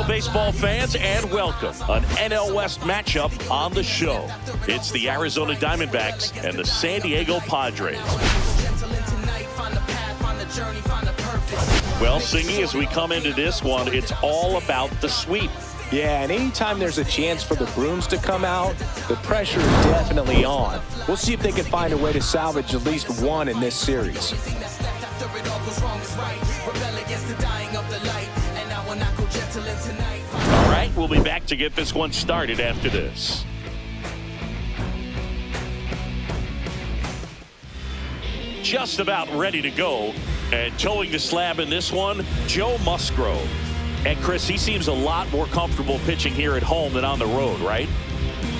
Hello, baseball fans, and welcome. An NL West matchup on the show. It's the Arizona Diamondbacks and the San Diego Padres. Well, Singy, as we come into this one, it's all about the sweep. Yeah, and anytime there's a chance for the brooms to come out, the pressure is definitely on. We'll see if they can find a way to salvage at least one in this series. All right, we'll be back to get this one started after this. Just about ready to go, and towing the slab in this one, Joe Musgrove. And Chris, he seems a lot more comfortable pitching here at home than on the road, right?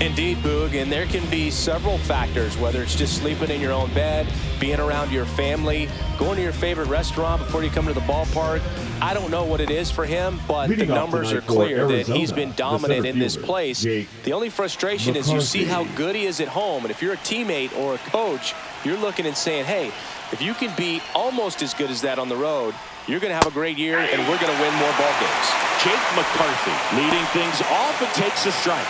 Indeed, Boog, and there can be several factors, whether it's just sleeping in your own bed, being around your family, going to your favorite restaurant before you come to the ballpark. I don't know what it is for him, but the numbers are clear that he's been dominant in this place. The only frustration is you see how good he is at home, and if you're a teammate or a coach, you're looking and saying, hey, if you can be almost as good as that on the road, you're going to have a great year, and we're going to win more ball games. Jake McCarthy leading things off and takes a strike.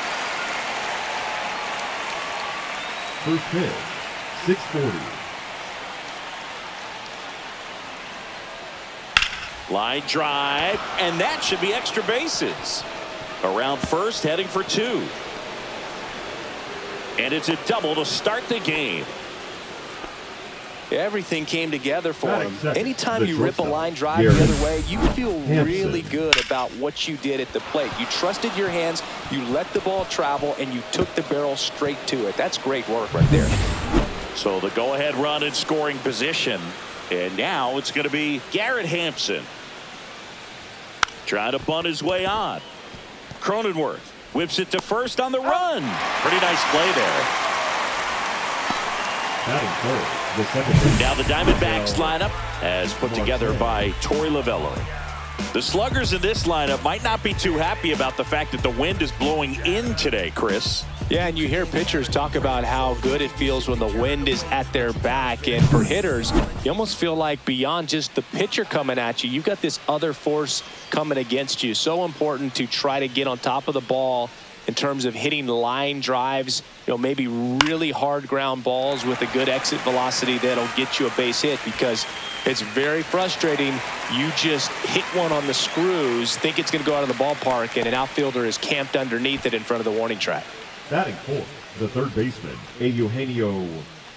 First pitch, 640. Line drive, and that should be extra bases. Around first, heading for two. And it's a double to start the game. Everything came together for him. Anytime you rip a line drive the other way, you feel really good about what you did at the plate. You trusted your hands, you let the ball travel, and you took the barrel straight to it. That's great work right there. So the go-ahead run in scoring position. And now it's going to be Garrett Hampson. Trying to bunt his way on. Cronenworth whips it to first on the run. Pretty nice play there. Now the Diamondbacks lineup as put together by Torey Lovullo. The sluggers in this lineup might not be too happy about the fact that the wind is blowing in today, Chris. Yeah, and you hear pitchers talk about how good it feels when the wind is at their back. And for hitters, you almost feel like beyond just the pitcher coming at you, you've got this other force coming against you. So important to try to get on top of the ball in terms of hitting line drives, maybe really hard ground balls with a good exit velocity that'll get you a base hit, because it's very frustrating. You just hit one on the screws, think it's going to go out of the ballpark, and an outfielder is camped underneath it in front of the warning track. Batting fourth, the third baseman, Eugenio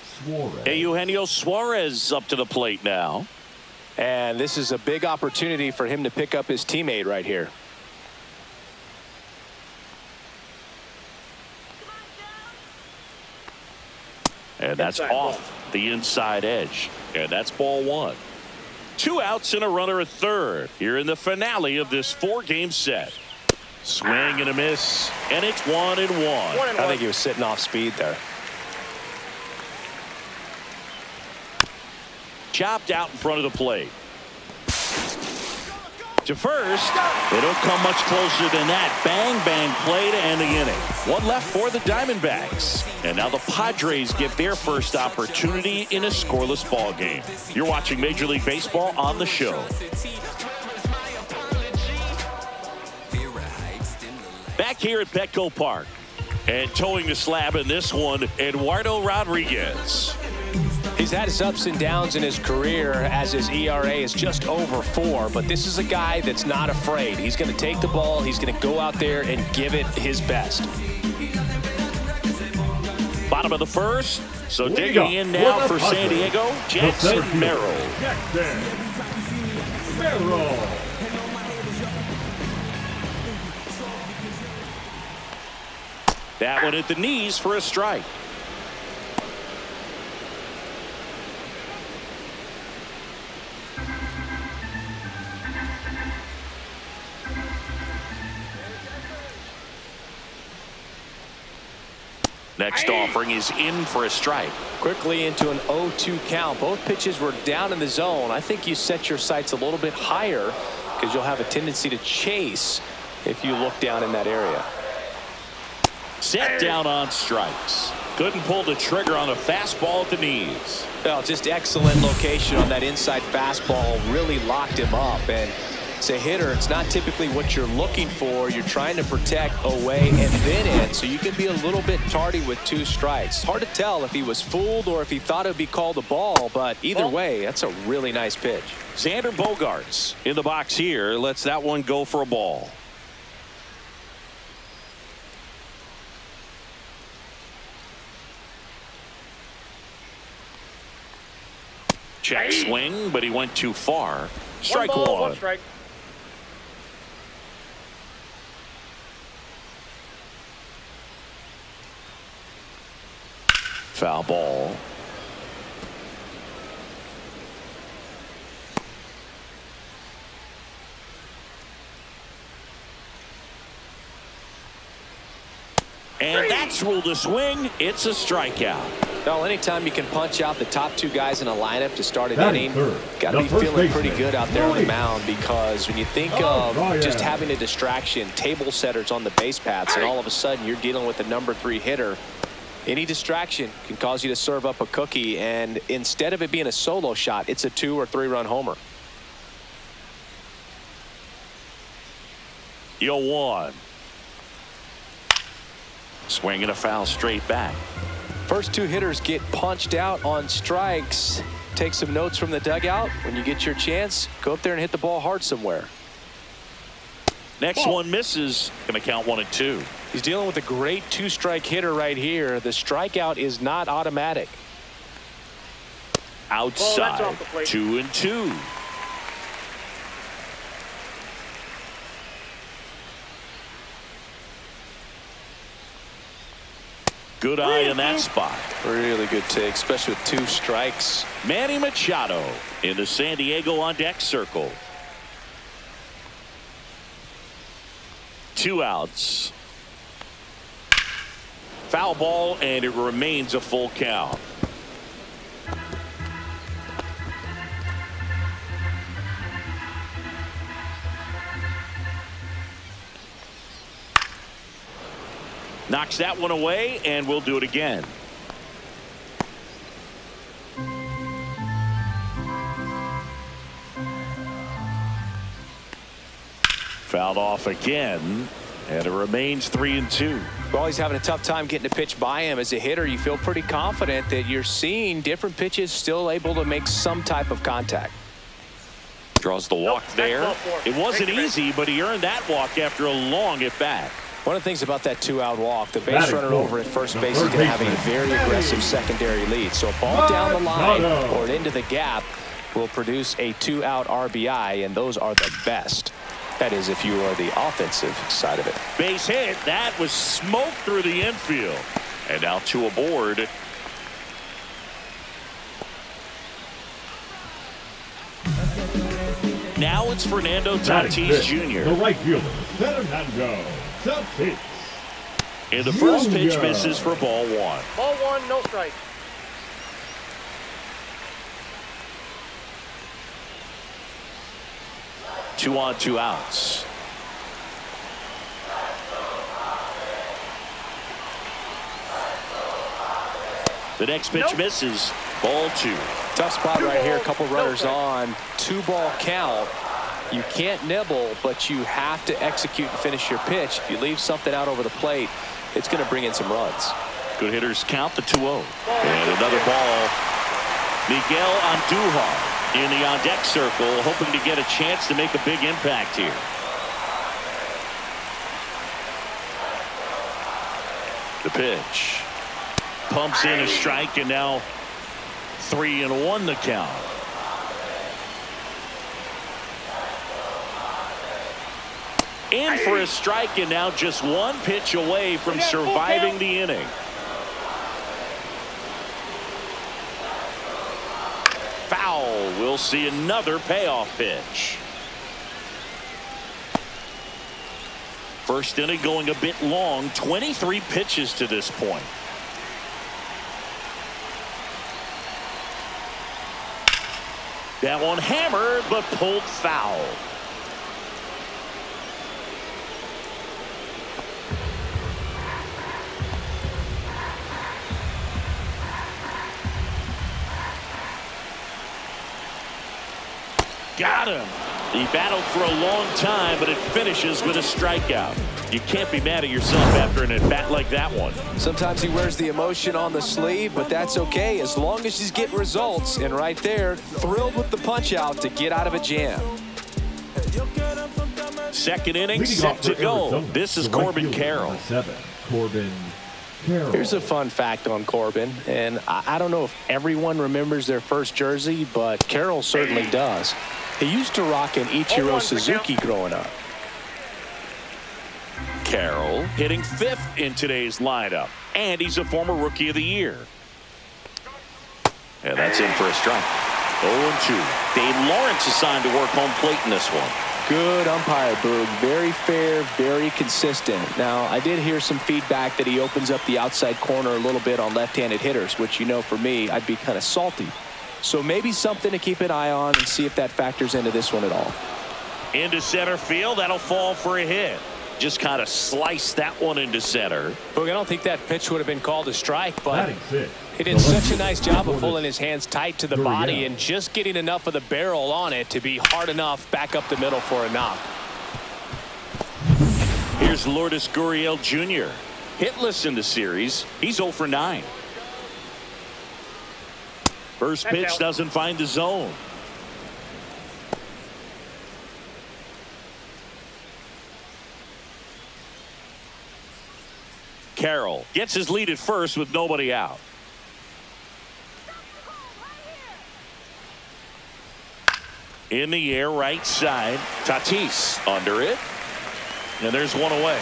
Suarez. Eugenio Suarez up to the plate now. And this is a big opportunity for him to pick up his teammate right here. And that's off the inside edge. And that's ball one. 2 outs and a runner at third here in the finale of this 4-game set. Swing and a miss, and it's 1-1. I think he was sitting off speed there. Chopped out in front of the plate. To first, they don't come much closer than that. Bang, bang play to end the inning. One left for the Diamondbacks. And now the Padres get their first opportunity in a scoreless ball game. You're watching Major League Baseball on the show. Back here at Petco Park. And towing the slab in this one, Eduardo Rodriguez. He's had his ups and downs in his career as his ERA is just over 4, but this is a guy that's not afraid. He's going to take the ball, he's going to go out there and give it his best. Bottom of the first, so digging in now for San Diego, Jackson Merrill. That one at the knees for a strike. Next offering is in for a strike. Quickly into an 0-2 count. Both pitches were down in the zone. I think you set your sights a little bit higher because you'll have a tendency to chase if you look down in that area. Set down on strikes. Couldn't pull the trigger on a fastball at the knees. Well, just excellent location on that inside fastball. Really locked him up. And As a hitter, it's not typically what you're looking for. You're trying to protect away and then in, so you can be a little bit tardy with 2 strikes. Hard to tell if he was fooled or if he thought it would be called a ball, but either way, that's a really nice pitch. Xander Bogaerts in the box here. Lets that one go for a ball. Check swing, but he went too far. Strike one. One strike. Foul ball. And that's ruled a swing. It's a strikeout. Well, anytime you can punch out the top 2 guys in a lineup to start an inning, got to be feeling pretty good out there on the mound, because when you think of just having a distraction, table setters on the base paths, and all of a sudden you're dealing with a number 3 hitter, any distraction can cause you to serve up a cookie, and instead of it being a solo shot, it's a 2 or 3 run homer. 0-1. Swing and a foul straight back. First 2 hitters get punched out on strikes. Take some notes from the dugout. When you get your chance, go up there and hit the ball hard somewhere. Next one misses. Going to count 1 and 2. He's dealing with a great 2-strike hitter right here. The strikeout is not automatic. Outside. 2 and 2. Good eye in that spot. Really good take, especially with 2 strikes. Manny Machado in the San Diego on deck circle. 2 outs. Foul ball, and it remains a full count. Knocks that one away, and we'll do it again. Fouled off again, and it remains 3 and 2. Well, he's having a tough time getting a pitch by him. As a hitter, you feel pretty confident that you're seeing different pitches still able to make some type of contact. Draws the walk there. It wasn't easy, but he earned that walk after a long at bat. One of the things about that 2-out walk, the base runner over at first base is going to have a very aggressive secondary lead. So a ball down the line or into the gap will produce a 2-out RBI, and those are the best. That is, if you are the offensive side of it. Base hit. That was smoke through the infield. And now 2 aboard. Now it's Fernando Tatis Jr. The right fielder, Fernando Tatis. And the first pitch misses for ball 1. Ball 1, no strike. Two on, 2 outs. The next pitch misses. Ball 2. Tough spot right here. A couple runners on. 2-ball count. You can't nibble, but you have to execute and finish your pitch. If you leave something out over the plate, it's going to bring in some runs. Good hitters count the 2-0. And another ball. Miguel Andujar in the on-deck circle, hoping to get a chance to make a big impact here. The pitch. Pumps in a strike, and now 3-1 the count. In for a strike, and now just 1 pitch away from surviving the inning. Foul. We'll see another payoff pitch. First inning going a bit long. 23 pitches to this point. That one hammered, but pulled foul. Got him. He battled for a long time, but it finishes with a strikeout. You can't be mad at yourself after an at-bat like that one. Sometimes he wears the emotion on the sleeve, but that's okay as long as he's getting results. And right there, thrilled with the punch out to get out of a jam. Second inning set to go. This is Corbin Carroll. 7, Corbin Carroll. Here's a fun fact on Corbin, and I don't know if everyone remembers their first jersey, but Carroll certainly does. He used to rock an Ichiro Suzuki growing up. Carroll hitting 5th in today's lineup, and he's a former Rookie of the Year. And that's in for a strike. 0-2. Dave Lawrence assigned to work home plate in this one. Good umpire, Boog. Very fair, very consistent. Now, I did hear some feedback that he opens up the outside corner a little bit on left-handed hitters, which, you know, for me, I'd be kind of salty. So maybe something to keep an eye on and see if that factors into this one at all. Into center field. That'll fall for a hit. Just kind of slice that one into center. Boog, I don't think that pitch would have been called a strike, but he did The such a lefty, nice job of Lourdes pulling his hands tight to the Gurriel. body and just getting enough of the barrel on it to be hard enough back up the middle for a knock. Here's Lourdes Gurriel Jr. Hitless in the series. He's 0 for 9. First pitch doesn't find the zone. Carroll gets his lead at first with nobody out. In the air, right side. Tatis under it. And there's one away.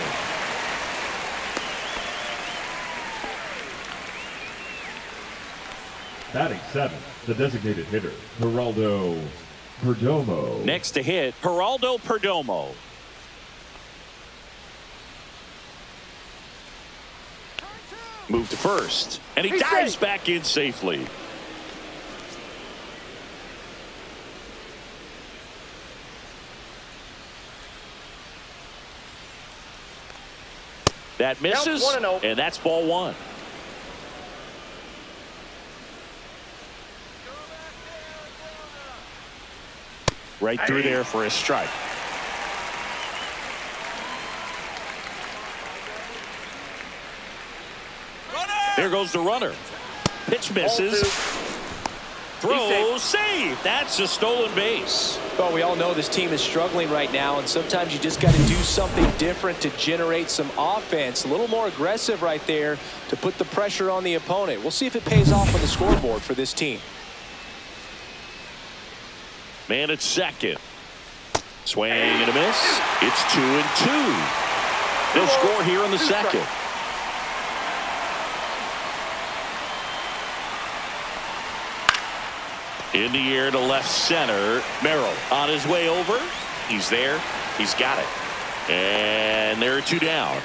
Batting 7, the designated hitter, Geraldo Perdomo. Next to hit, Geraldo Perdomo. Move to first, and he dives back in safely. That misses, and that's ball 1. Right through there for a strike. There goes the runner. Pitch misses. Throw, save. That's a stolen base. Well, we all know this team is struggling right now, and sometimes you just got to do something different to generate some offense. A little more aggressive right there to put the pressure on the opponent. We'll see if it pays off on the scoreboard for this team. Man at second. Swing and a miss. It's 2-2. They'll score here in the second. In the air to left center. Merrill on his way over. He's there. He's got it. And there are 2 down.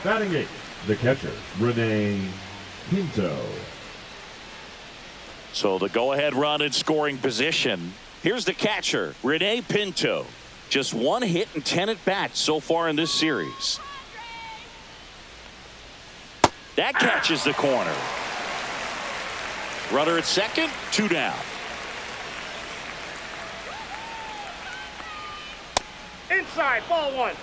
Batting 8, the catcher, Rene Pinto. So the go-ahead run in scoring position. Here's the catcher, Rene Pinto. Just 1 hit and 10 at-bats so far in this series. That catches the corner. Runner at second, 2 down. Inside, ball 1. I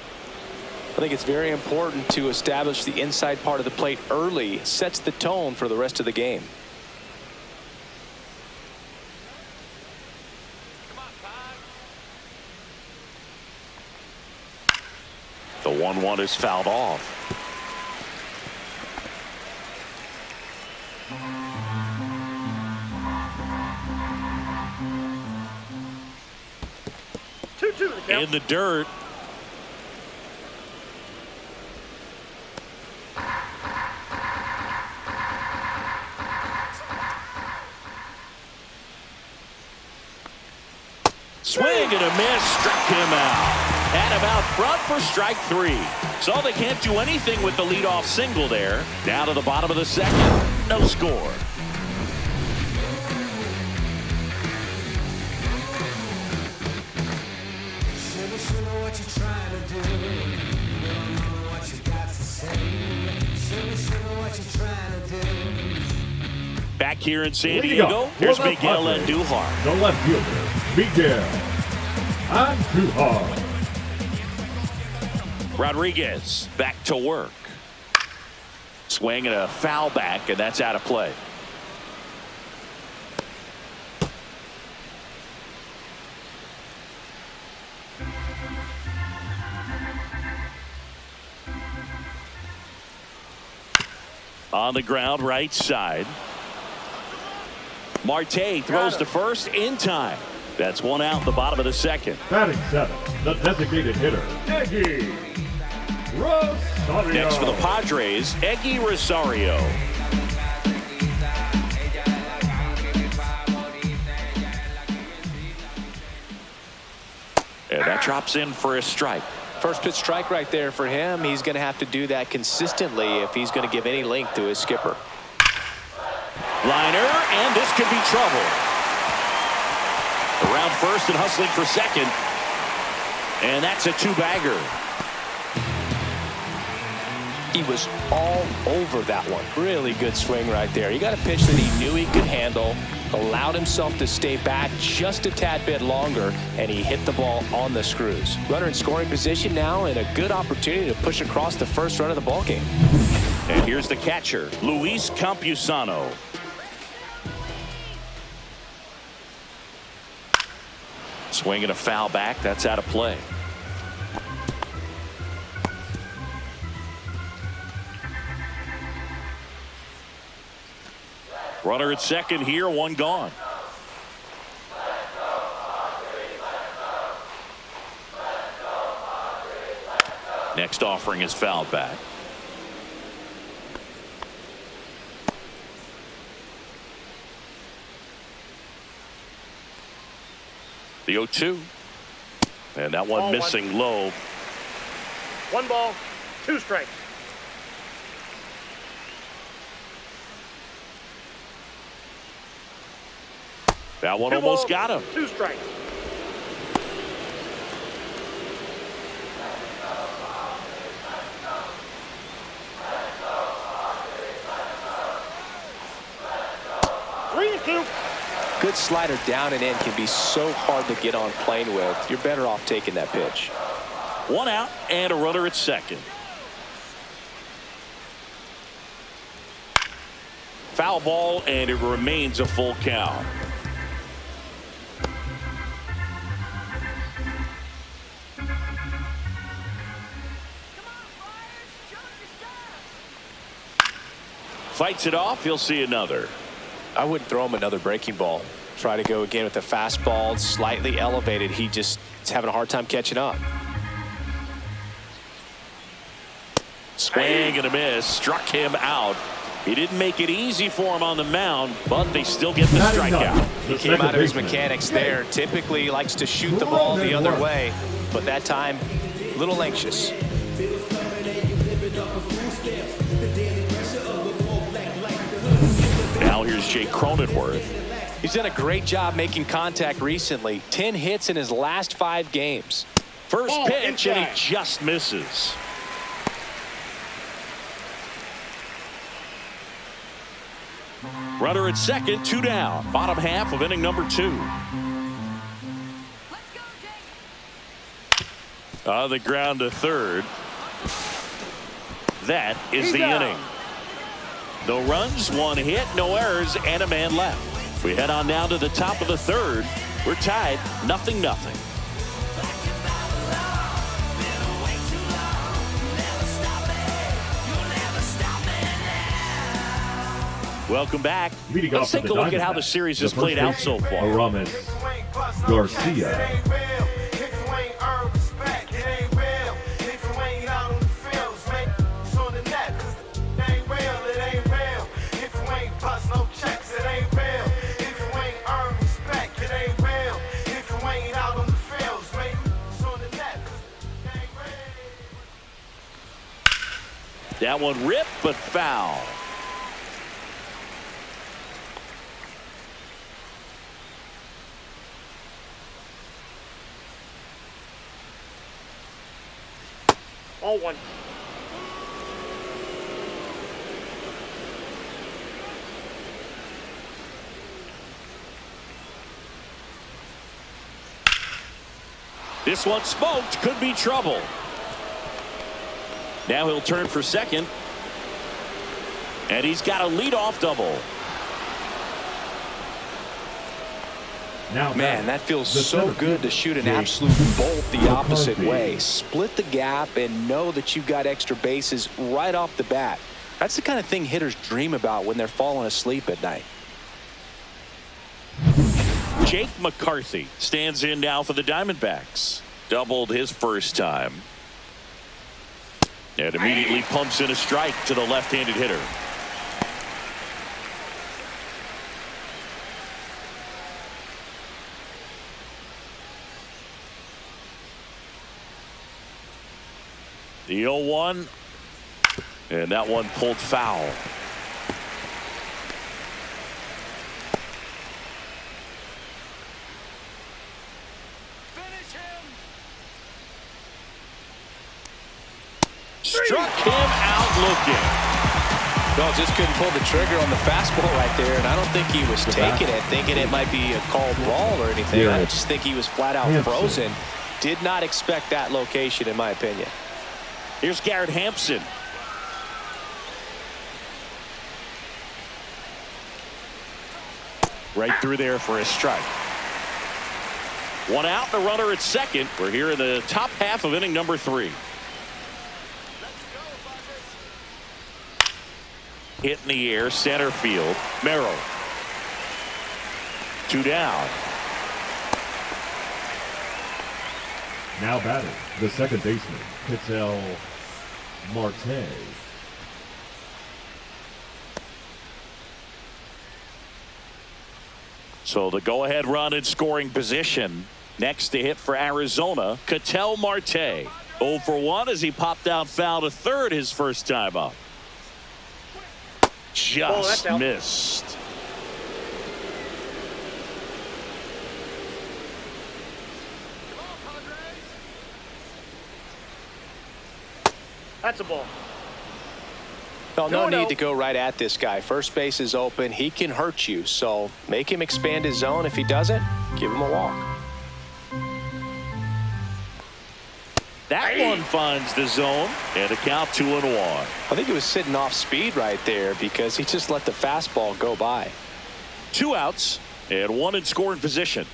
think it's very important to establish the inside part of the plate early. Sets the tone for the rest of the game. The 1-1 is fouled off. In the dirt. Swing and a miss, struck him out. And about front for strike 3. So they can't do anything with the leadoff single there. Down to the bottom of the second. No score. Back here in San Diego, here's Miguel Andujar. The left fielder, Miguel Andujar. Rodriguez back to work. Swing and a foul back, and that's out of play. On the ground, right side. Marte throws to first in time. That's one out in the bottom of the second. Batting seventh, the designated hitter, Eggy Rosario. Next for the Padres, Eggy Rosario. And that drops in for a strike. First pitch strike right there for him. He's going to have to do that consistently if he's going to give any length to his skipper. Liner, and this could be trouble. Around first and hustling for second. And that's a two-bagger. He was all over that one. Really good swing right there. You got a pitch that he knew he could handle, allowed himself to stay back just a tad bit longer, and he hit the ball on the screws. Runner in scoring position now, and a good opportunity to push across the first run of the ballgame. And here's the catcher, Luis Campusano. Swing and a foul back. That's out of play. Runner at second here, one gone. Next offering is fouled back. The 0-2. And that one missing low. 1 ball, 2 strikes. That one 2 almost balls, got him. 2 strikes. Good slider down and in can be so hard to get on plane with. You're better off taking that pitch. 1 out and a runner at second. Foul ball, and it remains a full count. Fights it off. He'll see another. I wouldn't throw him another breaking ball. Try to go again with the fastball, slightly elevated. He just is having a hard time catching up. Swing and a miss. Struck him out. He didn't make it easy for him on the mound, but they still get the strikeout. He came out of his mechanics there. Typically he likes to shoot the ball the other way, but that time a little anxious. Now here's Jake Cronenworth. He's done a great job making contact recently. 10 hits in his last 5 games. First pitch, and he just misses. Runner at second, 2 down. Bottom half of inning number 2. On the ground to third. That is the inning. No runs, 1 hit, no errors, and a man left. We head on now to the top of the third. We're tied 0-0. Welcome back. Let's take a look at how the series has played out so far. Aramis Garcia. That one ripped, but foul. All 1. This one smoked, could be trouble. Now he'll turn for second. And he's got a leadoff double. Now, Man, that feels so good to shoot an absolute bolt the opposite way. Split the gap and know that you've got extra bases right off the bat. That's the kind of thing hitters dream about when they're falling asleep at night. Jake McCarthy stands in now for the Diamondbacks. Doubled his first time. And immediately pumps in a strike to the left-handed hitter. The 0-1. And that one pulled foul. Struck him out looking. No, just couldn't pull the trigger on the fastball right there, and I don't think he was taking it, thinking it might be a called ball or anything. I just think he was flat out frozen. Did not expect that location, in my opinion. Here's Garrett Hampson. Right through there for a strike. One out, the runner at second. We're here in the top half of inning number 3. Hit in the air, center field. Merrill. 2 down. Now batting, the second baseman, Ketel Marte. So the go-ahead run in scoring position. Next to hit for Arizona, Ketel Marte. 0 for 1 as he popped out foul to third his first time up. Just missed. That's a ball. Well, no need to go right at this guy. First base is open. He can hurt you. So make him expand his zone. If he doesn't, give him a walk. That one finds the zone and a count 2-1. I think he was sitting off speed right there because he just let the fastball go by. 2 outs and 1 in scoring position.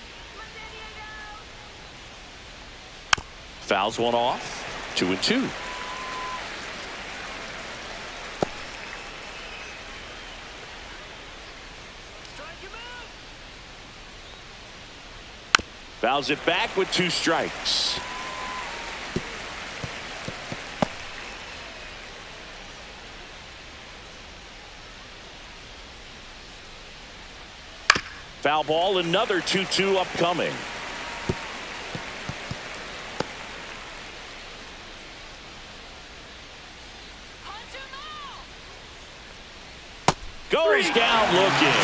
Fouls one off. 2-2. Fouls it back with 2 strikes. Foul ball, another 2-2 upcoming. Goes down looking.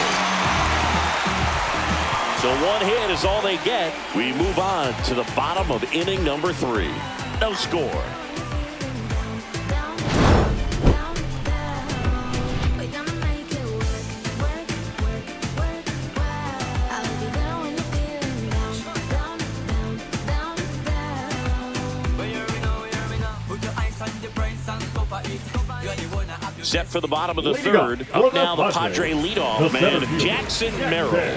So 1 hit is all they get. We move on to the bottom of inning number 3. No score. Set for the bottom of the third. Up now the Padre leadoff man, Jackson Merrill.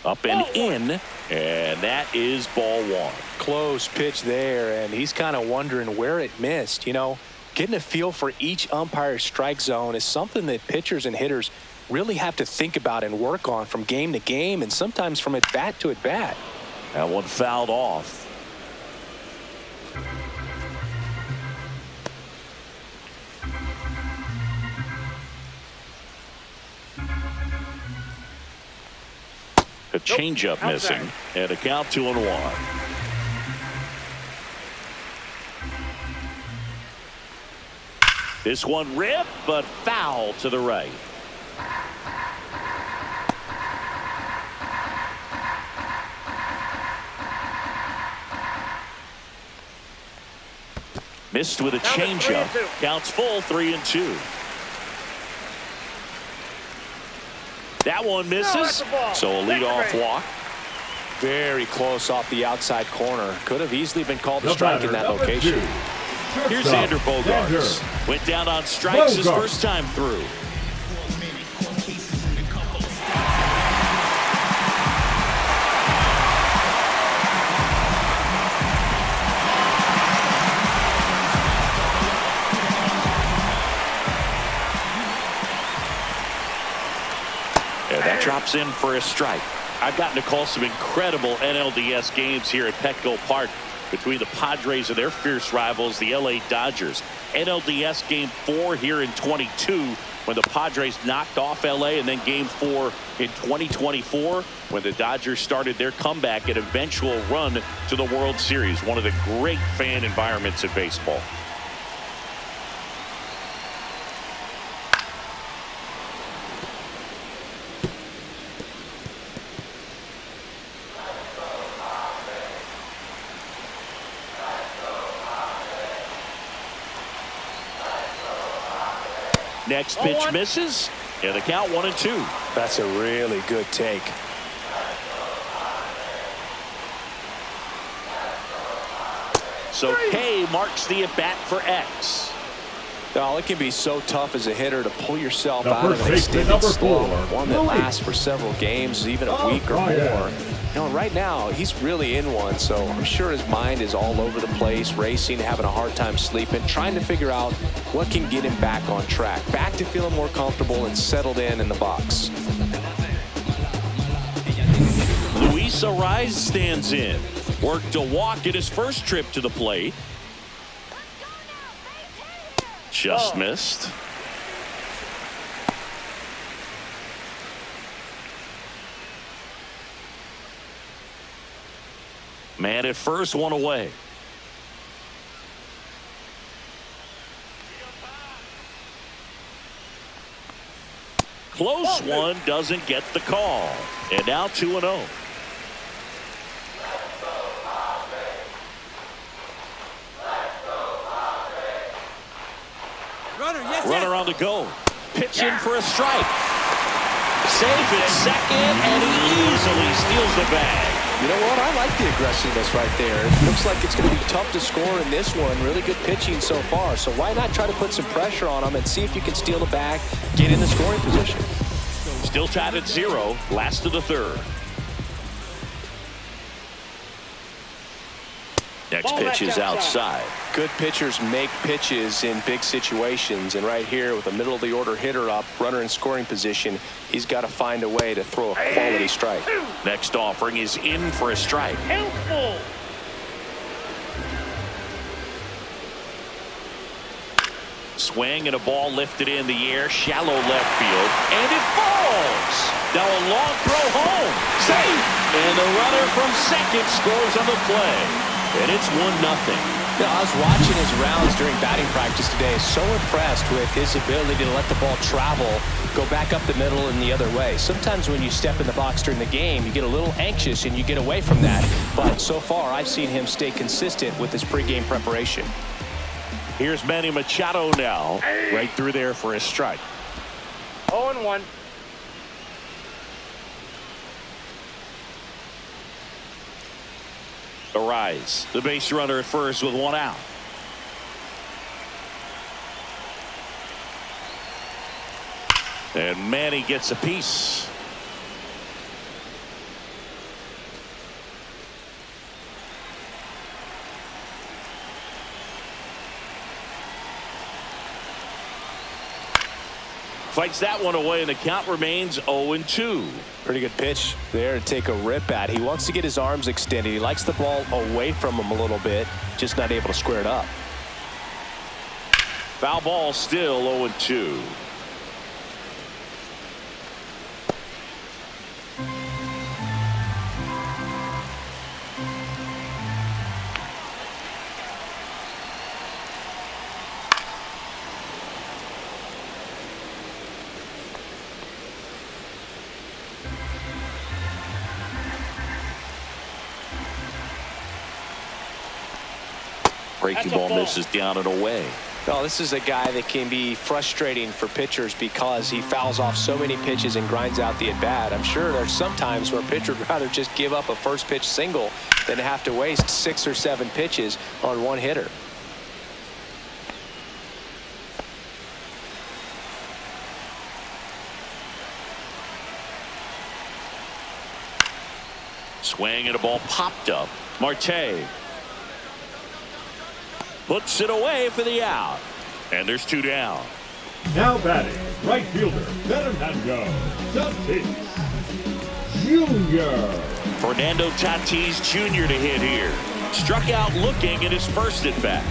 Up and in, and that is ball 1. Close pitch there, and he's kind of wondering where it missed. You know, getting a feel for each umpire's strike zone is something that pitchers and hitters really have to think about and work on from game to game, and sometimes from at bat to at bat. That one fouled off. A changeup missing, and a count 2-1. This one ripped, but foul to the right. Missed with a changeup. Counts full, 3-2. That one misses. So a leadoff walk. Very close off the outside corner. Could have easily been called a strike in that location. Here's Xander Bogaerts. Went down on strikes his first time through. And that drops in for a strike. I've gotten to call some incredible NLDS games here at Petco Park between the Padres and their fierce rivals, the LA Dodgers. NLDS Game 4 here in 22 when the Padres knocked off LA, and then Game 4 in 2024 when the Dodgers started their comeback and eventual run to the World Series. One of the great fan environments in baseball. Next pitch misses, and the count 1-2. That's a really good take. So K marks the at-bat for X. Now, it can be so tough as a hitter to pull yourself out of an extended storm, one that lasts for several games, even a week or more. You know, right now, he's really in one, so I'm sure his mind is all over the place, racing, having a hard time sleeping, trying to figure out what can get him back on track, back to feeling more comfortable and settled in the box. Luis Ariz stands in. Worked a walk at his first trip to the plate. Just missed. Man at first, one away. Close one, doesn't get the call. And now 2-0. Runner on the go. Pitch in for a strike. Safe at second, and he easily steals the bag. You know what? I like the aggressiveness right there. It looks like it's going to be tough to score in this one. Really good pitching so far. So why not try to put some pressure on him and see if you can steal the bag, get in the scoring position. Still tied at 0, last of the third. Next pitch is outside. Good pitchers make pitches in big situations, and right here with a middle of the order hitter up, runner in scoring position, he's got to find a way to throw a quality strike. Next offering is in for a strike. Helpful. Swing and a ball lifted in the air, shallow left field, and it falls. Now a long throw home. Safe. And the runner from second scores on the play. And it's 1-0. Yeah, I was watching his rounds during batting practice today. So impressed with his ability to let the ball travel, go back up the middle and the other way. Sometimes when you step in the box during the game, you get a little anxious and you get away from that. But so far, I've seen him stay consistent with his pregame preparation. Here's Manny Machado now, right through there for a strike. 0-1. Ariz, the base runner at first with one out. And Manny gets a piece. Fights that one away, and the count remains 0-2. Pretty good pitch there to take a rip at. He wants to get his arms extended. He likes the ball away from him a little bit, just not able to square it up. Foul ball, still 0-2. Breaking ball misses down and away. Well, this is a guy that can be frustrating for pitchers because he fouls off so many pitches and grinds out the at-bat. I'm sure there's some times where a pitcher would rather just give up a first pitch single than have to waste 6 or 7 pitches on one hitter. Swing and a ball popped up. Marte puts it away for the out. And there's 2 down. Now batting, right fielder, Fernando Tatis Jr. Fernando Tatis Jr. to hit here. Struck out looking at his first at bat.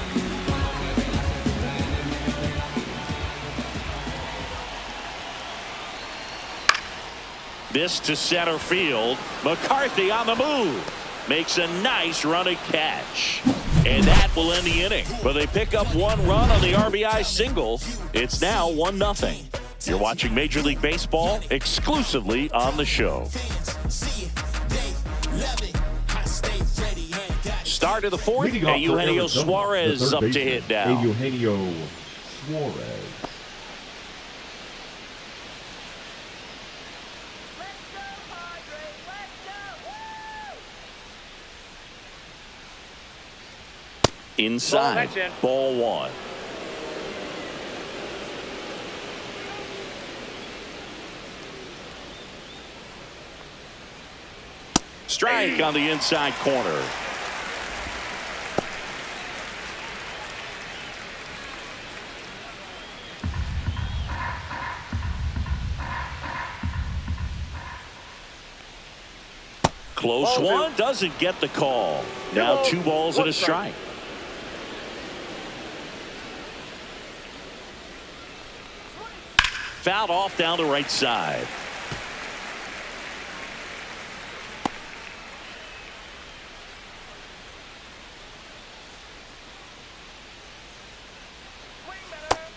This to center field. McCarthy on the move. Makes a nice running catch. And that will end the inning. But they pick up 1 run on the RBI single. It's now 1-0. You're watching Major League Baseball exclusively on the show. Start of the 4th. Eugenio Suarez up to hit now. Eugenio Suarez. Inside. Ball 1. Strike on the inside corner. Close one. Doesn't get the call. Now 2 balls and a strike. Fouled off down the right side.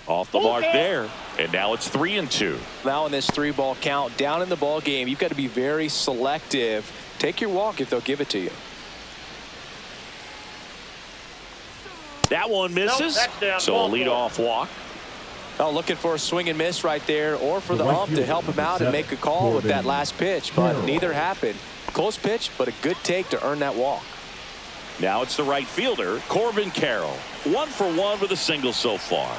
Off the mark there. And now it's 3-2. Now in this 3-ball count, down in the ball game, you've got to be very selective. Take your walk if they'll give it to you. That one misses. So a leadoff walk. Oh, looking for a swing and miss right there, or for the ump to help him out and make a call with that last pitch, but neither happened. Close pitch, but a good take to earn that walk. Now it's the right fielder, Corbin Carroll. 1 for 1 with a single so far.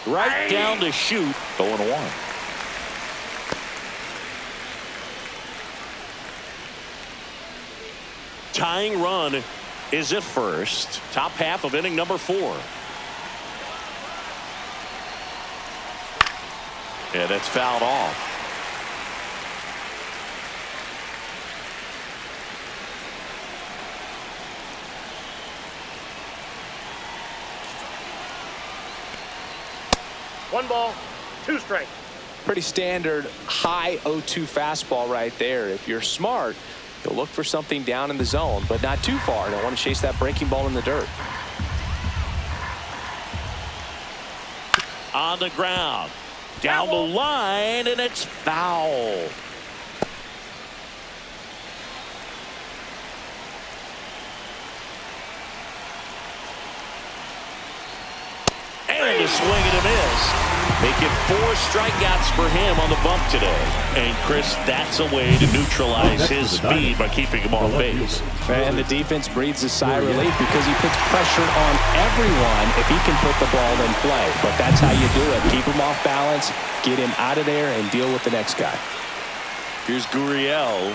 Right down to shoot. 0-1. Tying run is at first. Top half of inning number 4. And it's fouled off. One ball, 2 strikes. Pretty standard high 0-2 fastball right there. If you're smart, you'll look for something down in the zone, but not too far. Don't want to chase that breaking ball in the dirt. On the ground. Down the line, and it's foul. And a swing and a miss. Making 4 strikeouts for him on the bump today. And Chris, that's a way to neutralize his speed by keeping him on base. And the defense breathes a sigh of relief because he puts pressure on everyone if he can put the ball in play. But that's how you do it. Keep him off balance, get him out of there, and deal with the next guy. Here's Gurriel.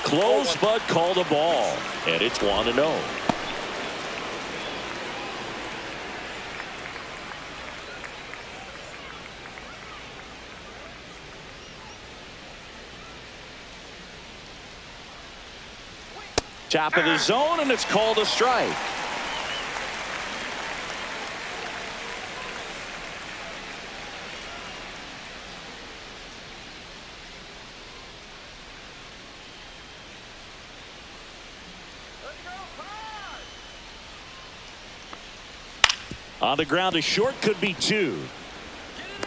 Close, but called a ball. And it's 1-0. Top of the zone, and it's called a strike. On the ground to short, could be 2.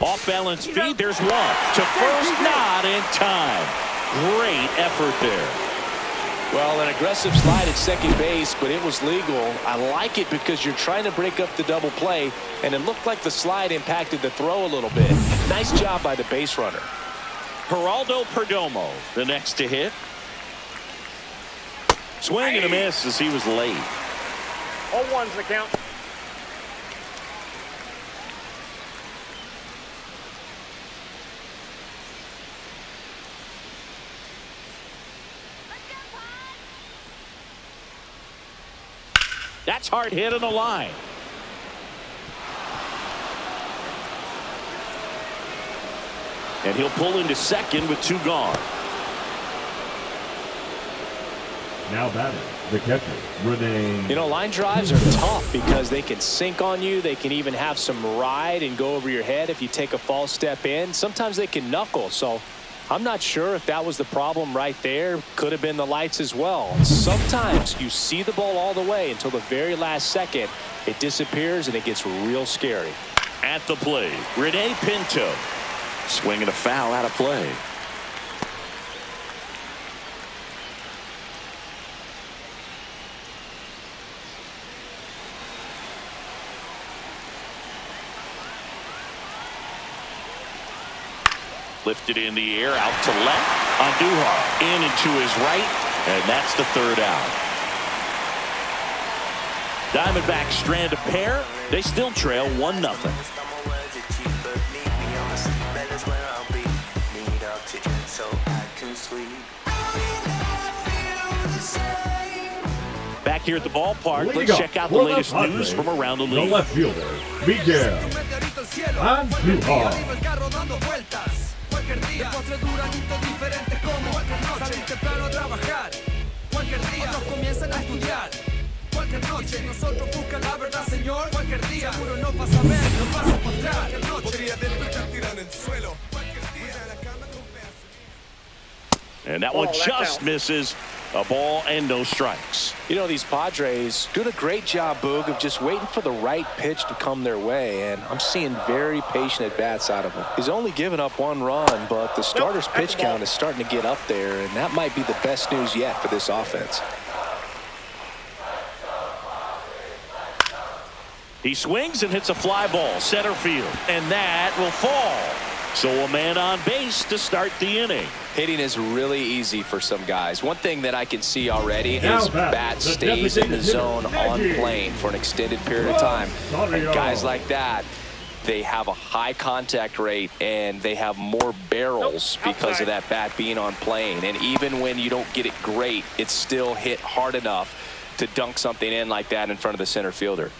Off balance feed, there's 1. To first, not in time. Great effort there. Well, an aggressive slide at second base, but it was legal. I like it because you're trying to break up the double play, and it looked like the slide impacted the throw a little bit. Nice job by the base runner. Geraldo Perdomo, the next to hit. Swing and a miss as he was late. 0-1's the count. That's hard hit on the line. And he'll pull into second with 2 gone. Now batting, the catcher, Renee. You know, line drives are tough because they can sink on you. They can even have some ride and go over your head if you take a false step in. Sometimes they can knuckle. So I'm not sure if that was the problem right there. Could have been the lights as well. Sometimes you see the ball all the way until the very last second. It disappears and it gets real scary. At the plate, Renee Pinto. Swinging a foul out of play. Lifted in the air, out to left. Andujar in and to his right, and that's the 3rd out. Diamondbacks strand a pair. They still trail 1-0. Back here at the ballpark, let's check out the latest news from around the league. The left fielder, Miguel Andujar. Cualquier día, postre duranito diferentes como salir temprano a trabajar. Cualquier día, otros comienzan a estudiar. Cualquier noche, nosotros buscan la verdad, señor. Cualquier día, seguro no vas a ver, no vas a encontrar. Cualquier noche, podría despertar tirado en el suelo. Cualquier día, la cama con pedazo. And that one just misses. A ball and no strikes. You know, these Padres doing a great job, Boog, of just waiting for the right pitch to come their way, and I'm seeing very patient at-bats out of him. He's only given up 1 run, but the starter's pitch count is starting to get up there, and that might be the best news yet for this offense. He swings and hits a fly ball center field, and that will fall. So a man on base to start the inning. Hitting is really easy for some guys. One thing that I can see already is bat stays in the zone on plane for an extended period of time. And guys like that, they have a high contact rate and they have more barrels because of that bat being on plane. And even when you don't get it great, it's still hit hard enough to dunk something in like that in front of the center fielder.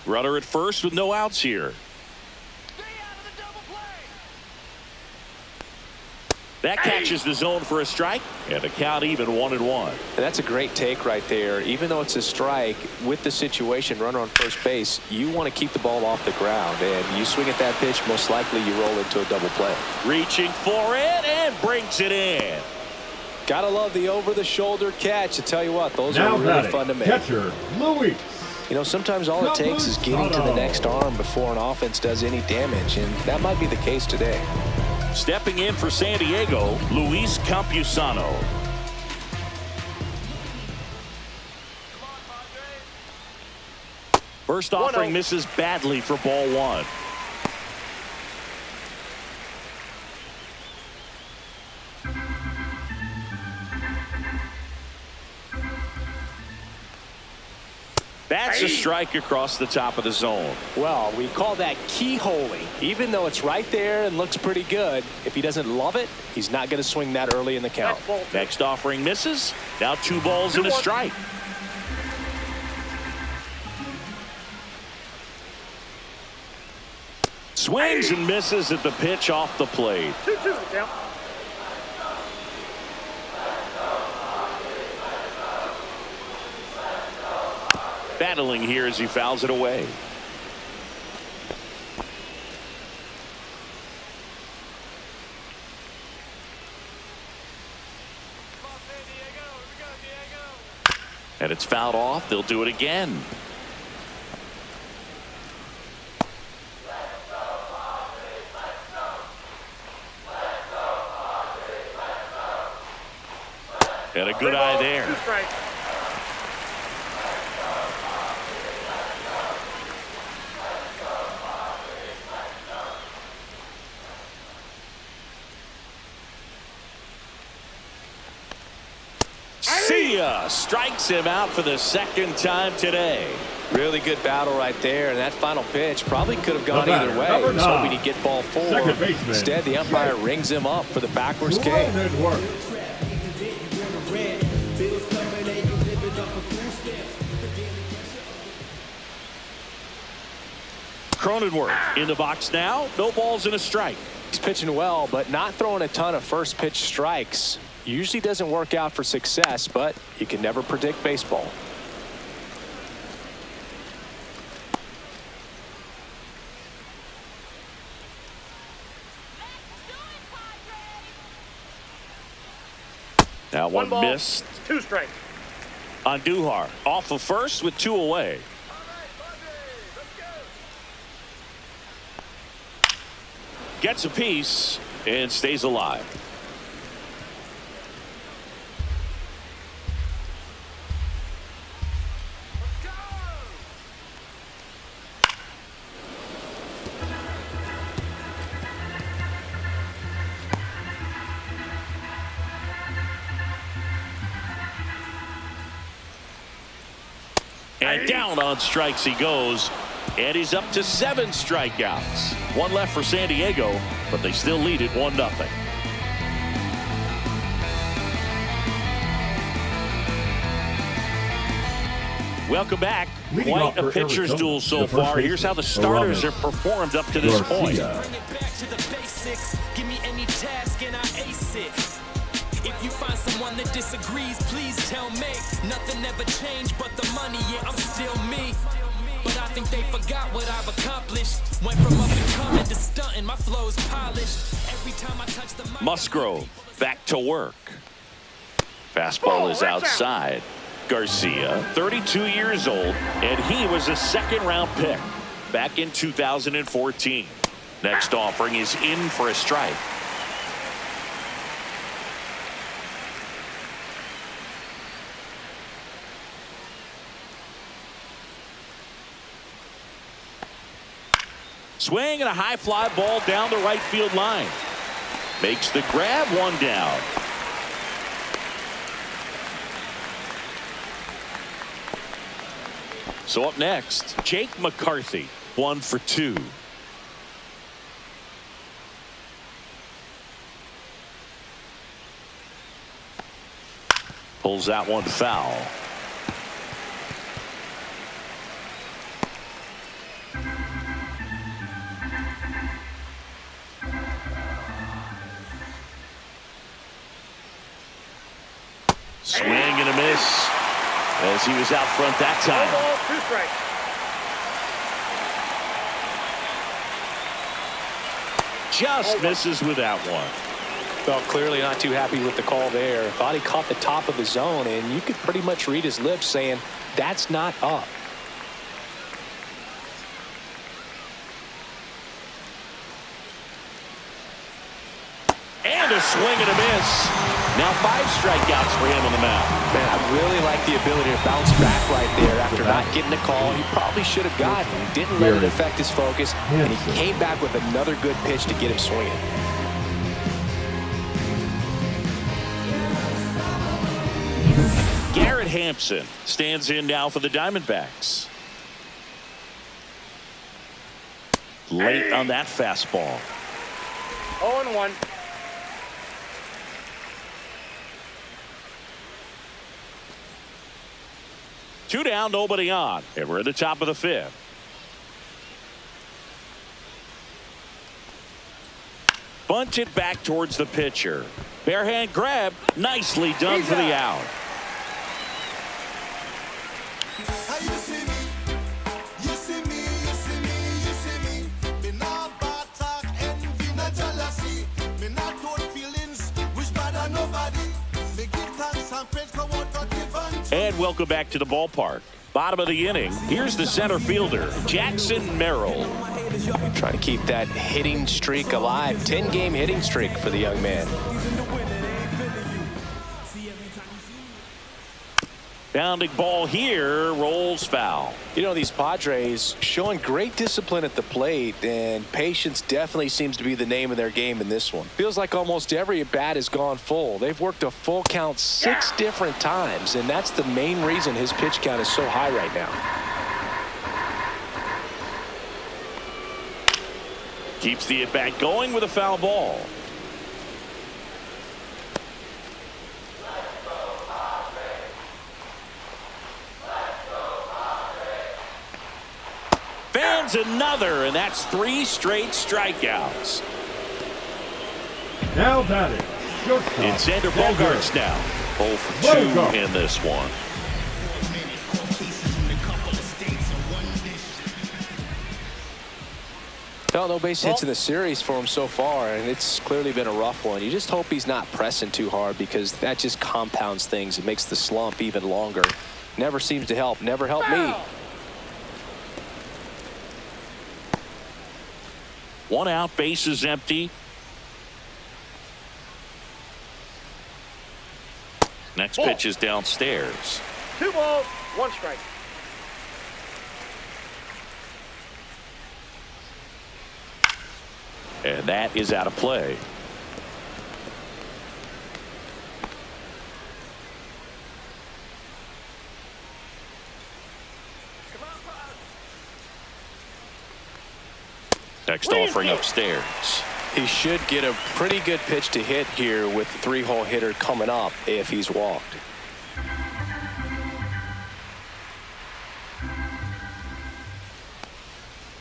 Runner at first with no outs here. That catches the zone for a strike, and the count even 1-1. That's a great take right there. Even though it's a strike, with the situation, runner on first base, you want to keep the ball off the ground, and you swing at that pitch, most likely you roll into a double play. Reaching for it and brings it in. Gotta love the over-the-shoulder catch. I tell you what, those are really fun to make. Catcher, Luis. You know, sometimes all it takes is getting to the next arm before an offense does any damage, and that might be the case today. Stepping in for San Diego, Luis Campusano. First offering misses badly for ball 1. That's a strike across the top of the zone. Well, we call that keyholing. Even though it's right there and looks pretty good, if he doesn't love it, he's not going to swing that early in the count. Next offering misses. Now 2 balls and a strike. Swings and misses at the pitch off the plate. 2-2 the count. Battling here as he fouls it away. And it's fouled off. They'll do it again. And a good eye there. 2 strikes. See ya. Strikes him out for the second time today. Really good battle right there, and that final pitch probably could have gone batter, either way. number He was 9, hoping to get ball 4. second baseman, Instead, the umpire rings him up for the backwards K. Cronenworth in the box now. No balls and a strike. He's pitching well, but not throwing a ton of first pitch strikes. Usually doesn't work out for success, but you can never predict baseball. Now 1 one ball, missed 2 strikes. on Duhar. Off of first with 2 away. Gets a piece and stays alive. And down on strikes he goes. And he's up to 7 strikeouts. 1 left for San Diego, but they still lead it 1-0. Welcome back. Leading Quite off a for pitcher's Arizona, duel so the first far. Here's how the baseman, starters Ramos have performed up to this point. Garcia. Bring it back to the basics. Give me any task and I ace it. If you find someone that disagrees, please tell me. Nothing ever changed but the money, yeah, I'm still me. But I think they forgot what I've accomplished. Went from up and coming to stunting, my flow's polished. Every time I touch the mic, Musgrove back to work. Fastball is outside. Garcia, 32 years old, and he was a 2nd-round pick back in 2014. Next offering is in for a strike. Swing and a high fly ball down the right field line. Makes the grab, 1 down. So up next, Jake McCarthy, 1 for 2. Pulls that one foul. Swing and a miss as he was out front that 1 time. ball, 2 strikes. Just misses with that one. Well, clearly not too happy with the call there. Thought he caught the top of the zone, and you could pretty much read his lips saying, that's not up. And a swing and a miss. Now 5 strikeouts for him on the mound. Man, I really like the ability to bounce back right there after not getting the call he probably should have gotten. He didn't let it affect his focus, and he came back with another good pitch to get him swinging. Garrett Hampson stands in now for the Diamondbacks. Late on that fastball. 0-1. Two down, nobody on, and we're at the top of the 5th. Bunted back towards the pitcher. Barehand grab, nicely done for the out. And welcome back to the ballpark. Bottom of the inning. Here's the center fielder, Jackson Merrill. Trying to keep that hitting streak alive. 10-game hitting streak for the young man. Pounding ball here, rolls foul. You know, these Padres showing great discipline at the plate, and patience definitely seems to be the name of their game in this one. Feels like almost every at bat has gone full. They've worked a full count 6 different times, and that's the main reason his pitch count is so high right now. Keeps the at bat going with a foul ball. Fans another, and that's 3 straight strikeouts. Now batting, shortstop. It's Xander Bogaerts now. 0 for 2 in this one. No base hits in the series for him so far, and it's clearly been a rough one. You just hope he's not pressing too hard, because that just compounds things. It makes the slump even longer. Never seems to help. Never helped me. 1 out, base is empty. Next pitch is downstairs. 2 balls, 1 strike. And that is out of play. Next offering upstairs. He should get a pretty good pitch to hit here with the 3-hole hitter coming up if he's walked.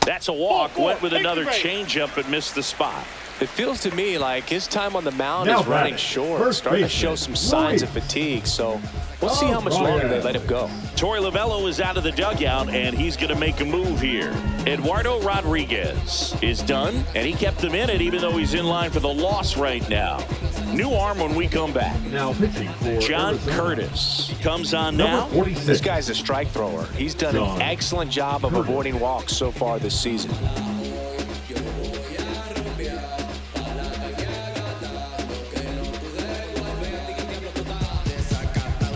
That's a walk. Went with another changeup but missed the spot. It feels to me like his time on the mound is running short, starting to show some signs of fatigue. So we'll see how much longer they let him go. Torey Lovullo is out of the dugout, and he's going to make a move here. Eduardo Rodriguez is done, and he kept him in it even though he's in line for the loss right now. New arm when we come back. Now pitching for John Arizona. Curtis comes on now. 46. This guy's a strike thrower. He's done an excellent job of avoiding walks so far this season.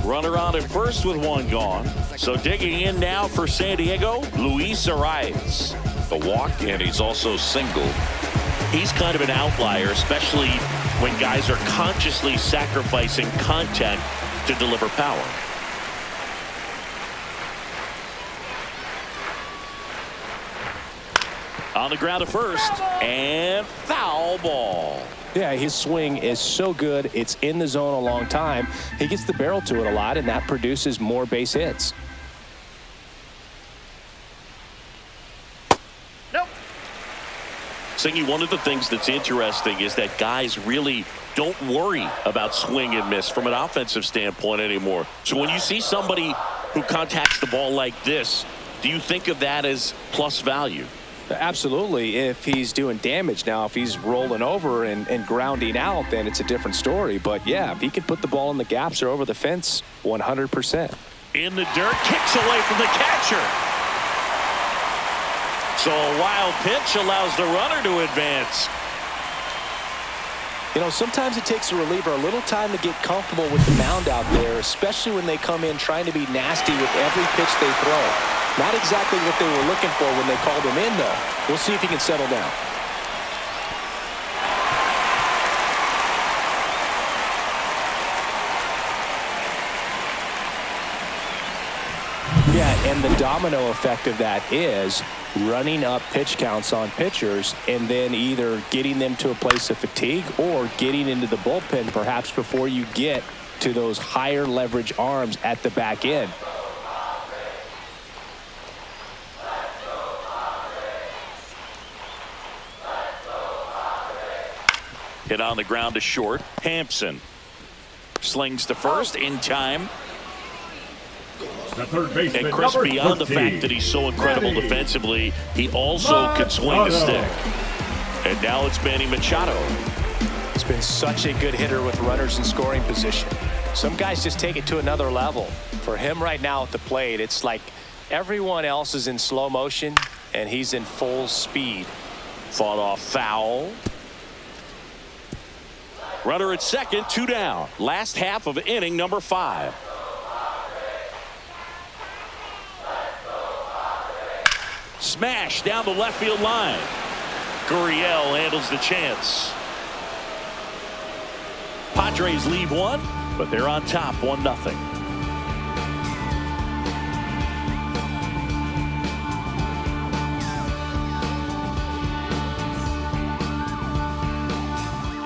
Runner on at first with 1 gone. So digging in now for San Diego, Luis Arias. The walk, and he's also singled. He's kind of an outlier, especially when guys are consciously sacrificing contact to deliver power. On the ground at first, and foul ball. Yeah, his swing is so good. It's in the zone a long time. He gets the barrel to it a lot, and that produces more base hits. Nope. Singy, one of the things that's interesting is that guys really don't worry about swing and miss from an offensive standpoint anymore. So when you see somebody who contacts the ball like this, do you think of that as plus value? Absolutely, if he's doing damage. Now, if he's rolling over and grounding out, then it's a different story. But yeah, if he can put the ball in the gaps or over the fence, 100%. In the dirt, kicks away from the catcher. So a wild pitch allows the runner to advance. You know, sometimes it takes a reliever a little time to get comfortable with the mound out there, especially when they come in trying to be nasty with every pitch they throw. Not exactly what they were looking for when they called him in, though. We'll see if he can settle down. Yeah, and the domino effect of that is running up pitch counts on pitchers and then either getting them to a place of fatigue or getting into the bullpen perhaps before you get to those higher leverage arms at the back end. Hit on the ground to short. Hampson slings to first in time. The third baseman, And Chris, number beyond the 13. fact that he's so incredible defensively, he also can swing a stick. And now it's Manny Machado. He's been such a good hitter with runners in scoring position. Some guys just take it to another level. For him right now at the plate, it's like everyone else is in slow motion and he's in full speed. Fought off foul. Runner at second, 2 down. Last half of inning number 5. Smash down the left field line. Gurriel handles the chance. Padres leave one, but they're on top 1-0.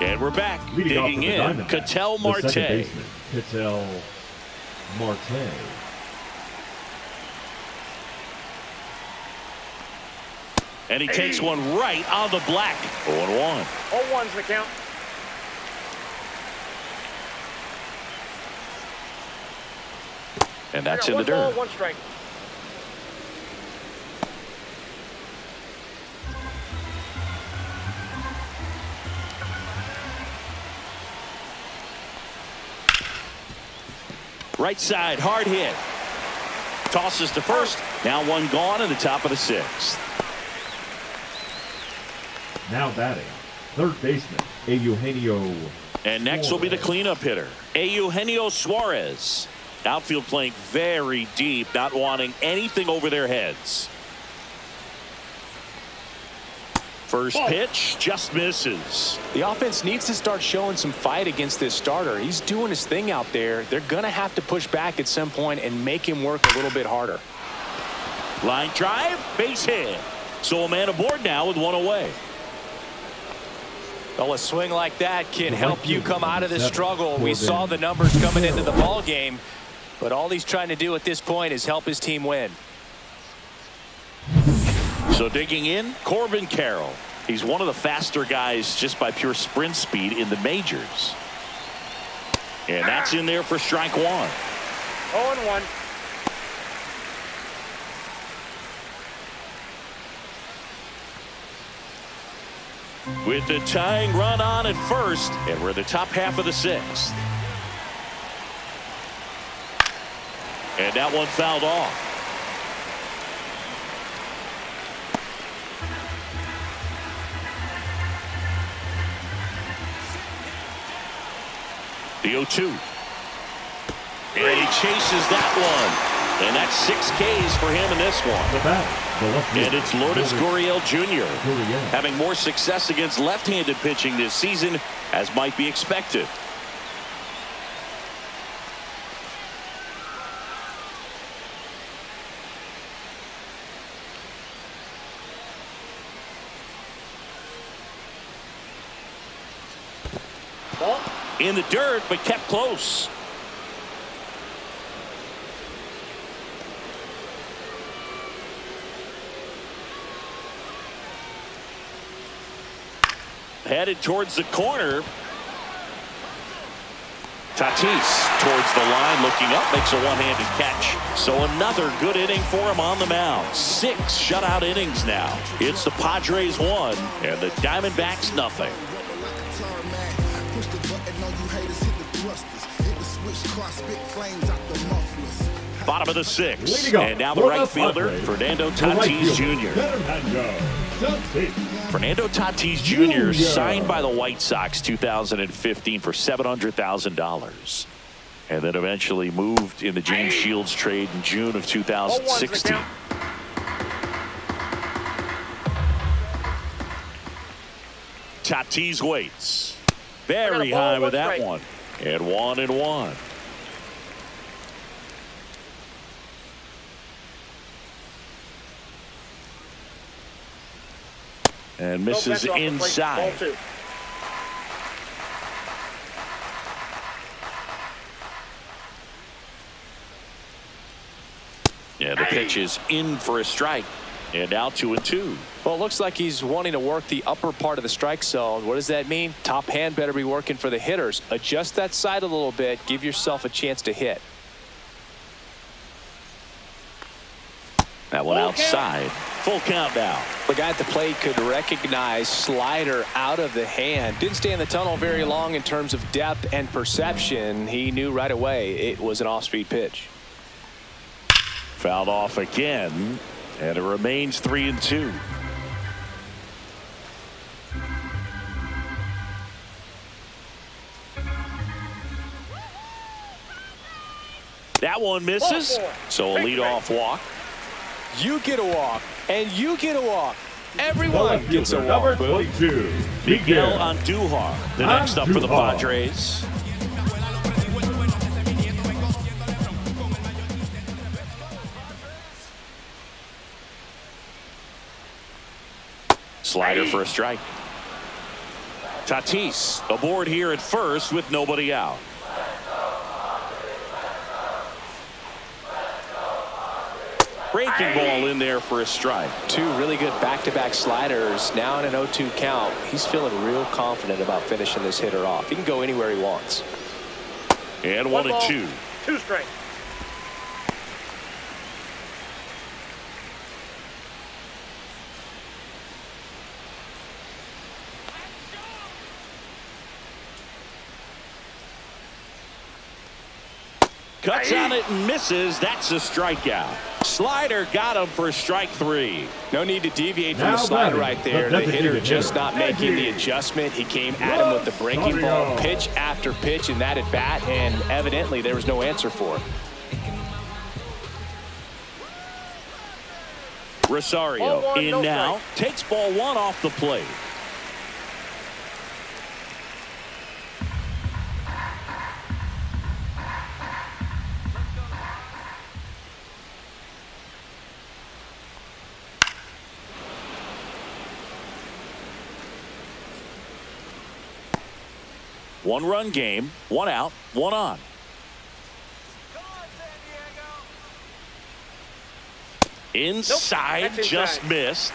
And we're back. Digging in, Ketel Marte. Ketel Marte. And he takes one right on the black. 0-1. 0-1's the count. And that's in the dirt. 1 strike. Right side, hard hit. Tosses to first. Now one gone in the top of the 6th. Now batting, third baseman, Eugenio. And next will be the cleanup hitter, Eugenio Suarez. Outfield playing very deep, not wanting anything over their heads. First pitch just misses. The offense needs to start showing some fight against this starter. He's doing his thing out there. They're going to have to push back at some point and make him work a little bit harder. Line drive, base hit. So a man aboard now with one away. Well, a swing like that can help you come out of the struggle. We saw the numbers coming into the ball game, but all he's trying to do at this point is help his team win. So digging in, Corbin Carroll. He's one of the faster guys just by pure sprint speed in the majors. And that's in there for strike 1. 0-1. With the tying run on at first, and we're in the top half of the 6th. And that one fouled off. The 0-2. And he chases that one. And that's 6 Ks for him in this one. And it's Lourdes Gurriel Jr. having more success against left-handed pitching this season, as might be expected. Ball. In the dirt, but kept close. Headed towards the corner. Tatis towards the line, looking up, makes a one-handed catch. So another good inning for him on the mound. 6 shutout innings now. It's the Padres 1 and the Diamondbacks nothing. Bottom of the 6th, and now the right fielder, Fernando Tatis Jr. Fernando Tatis Jr. signed by the White Sox 2015 for $700,000, and then eventually moved in the James Shields trade in June of 2016. Tatis waits. Very high with that one. And 1-1. And misses inside. Yeah, the pitch is in for a strike. And now 2-2. Well, it looks like he's wanting to work the upper part of the strike zone. What does that mean? Top hand better be working for the hitters. Adjust that side a little bit. Give yourself a chance to hit. That one outside. Full count now. The guy at the plate could recognize slider out of the hand. Didn't stay in the tunnel very long in terms of depth and perception. He knew right away it was an off-speed pitch. Fouled off again, and it remains 3-2. That one misses, so a leadoff walk. You get a walk, and you get a walk. Everyone gets a Number walk. 22, Miguel Andujar, the next up for the Andujar. Padres. Slider for a strike. Tatis aboard here at first with nobody out. Breaking ball in there for a strike. Two really good back-to-back sliders. Now in an 0-2 count. He's feeling real confident about finishing this hitter off. He can go anywhere he wants. And 1-2. 2 straight. Cuts on it and misses. That's a strikeout. Slider got him for strike 3. No need to deviate from Now the slider batting, right there. the The hitter designated just hitter. not making the adjustment. He came at him with the breaking ball, pitch after pitch in that at bat, and evidently there was no answer for it. Rosario Ball 1, in no now. strike. Takes ball 1 off the plate. One-run game, 1 out, 1 on. Inside, Nope, that's just inside. missed.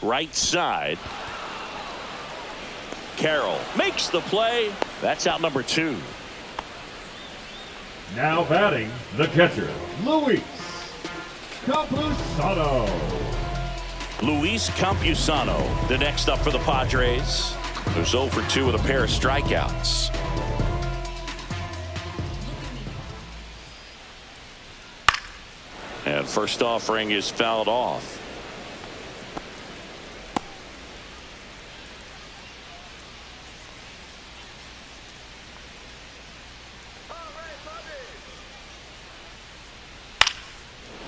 Right side. Carroll makes the play. That's out number 2. Now batting, the catcher, Luis Campusano. Luis Campusano, the next up for the Padres. They're 0 for 2 with a pair of strikeouts. And first offering is fouled off.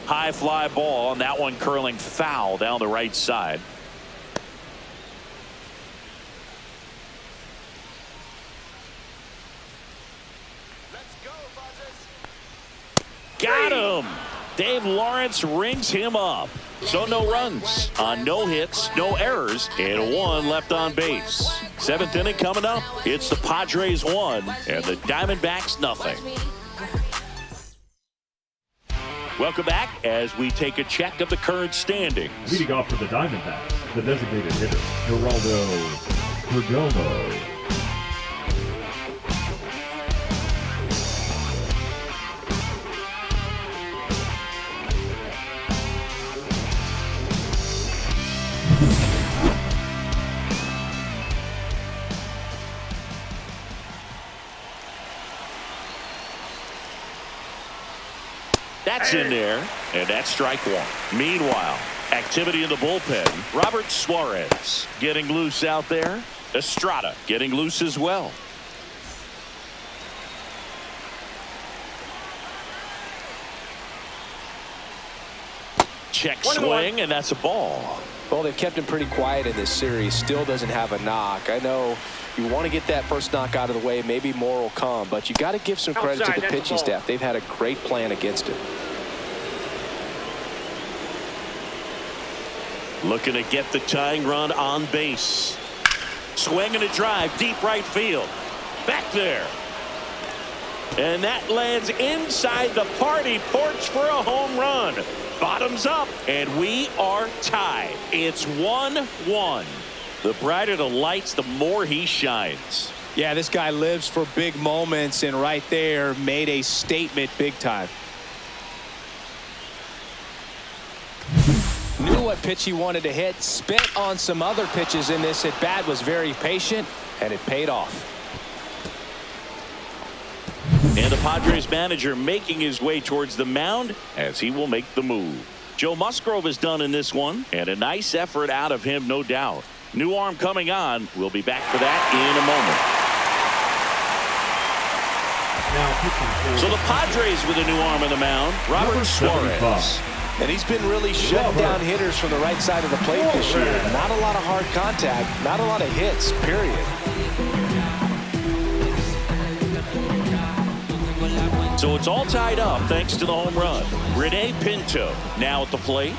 High fly ball, and that one curling foul down the right side. Got him. Dave Lawrence rings him up. So no runs on no hits, no errors, and 1 left on base. 7th inning coming up. It's the Padres 1 and the Diamondbacks nothing. Welcome back as we take a check of the current standings. Leading off for the Diamondbacks, the designated hitter, Geraldo Perdomo. That's in there, and that's strike 1. Meanwhile, activity in the bullpen. Robert Suarez getting loose out there. Estrada getting loose as well. Check swing, and that's a ball. Well, they've kept him pretty quiet in this series. Still doesn't have a knock. I know you want to get that first knock out of the way. Maybe more will come, but you got to give some credit Outside, to the that's a pitching ball. staff. They've had a great plan against him. Looking to get the tying run on base. Swing and a drive, deep right field. Back there. And that lands inside the party porch for a home run. Bottoms up, and we are tied. It's 1-1. The brighter the lights, the more he shines. Yeah, this guy lives for big moments, and right there made a statement big time. Knew what pitch he wanted to hit, spit on some other pitches in this at bat, was very patient, and it paid off. And the Padres manager making his way towards the mound as he will make the move. Joe Musgrove is done in this one, and a nice effort out of him, no doubt. New arm coming on. We'll be back for that in a moment. So the Padres with a new arm on the mound, Robert Suarez. And he's been really shutting down hitters from the right side of the plate this year. Not a lot of hard contact, not a lot of hits, period. So it's all tied up thanks to the home run. Rene Pinto now at the plate.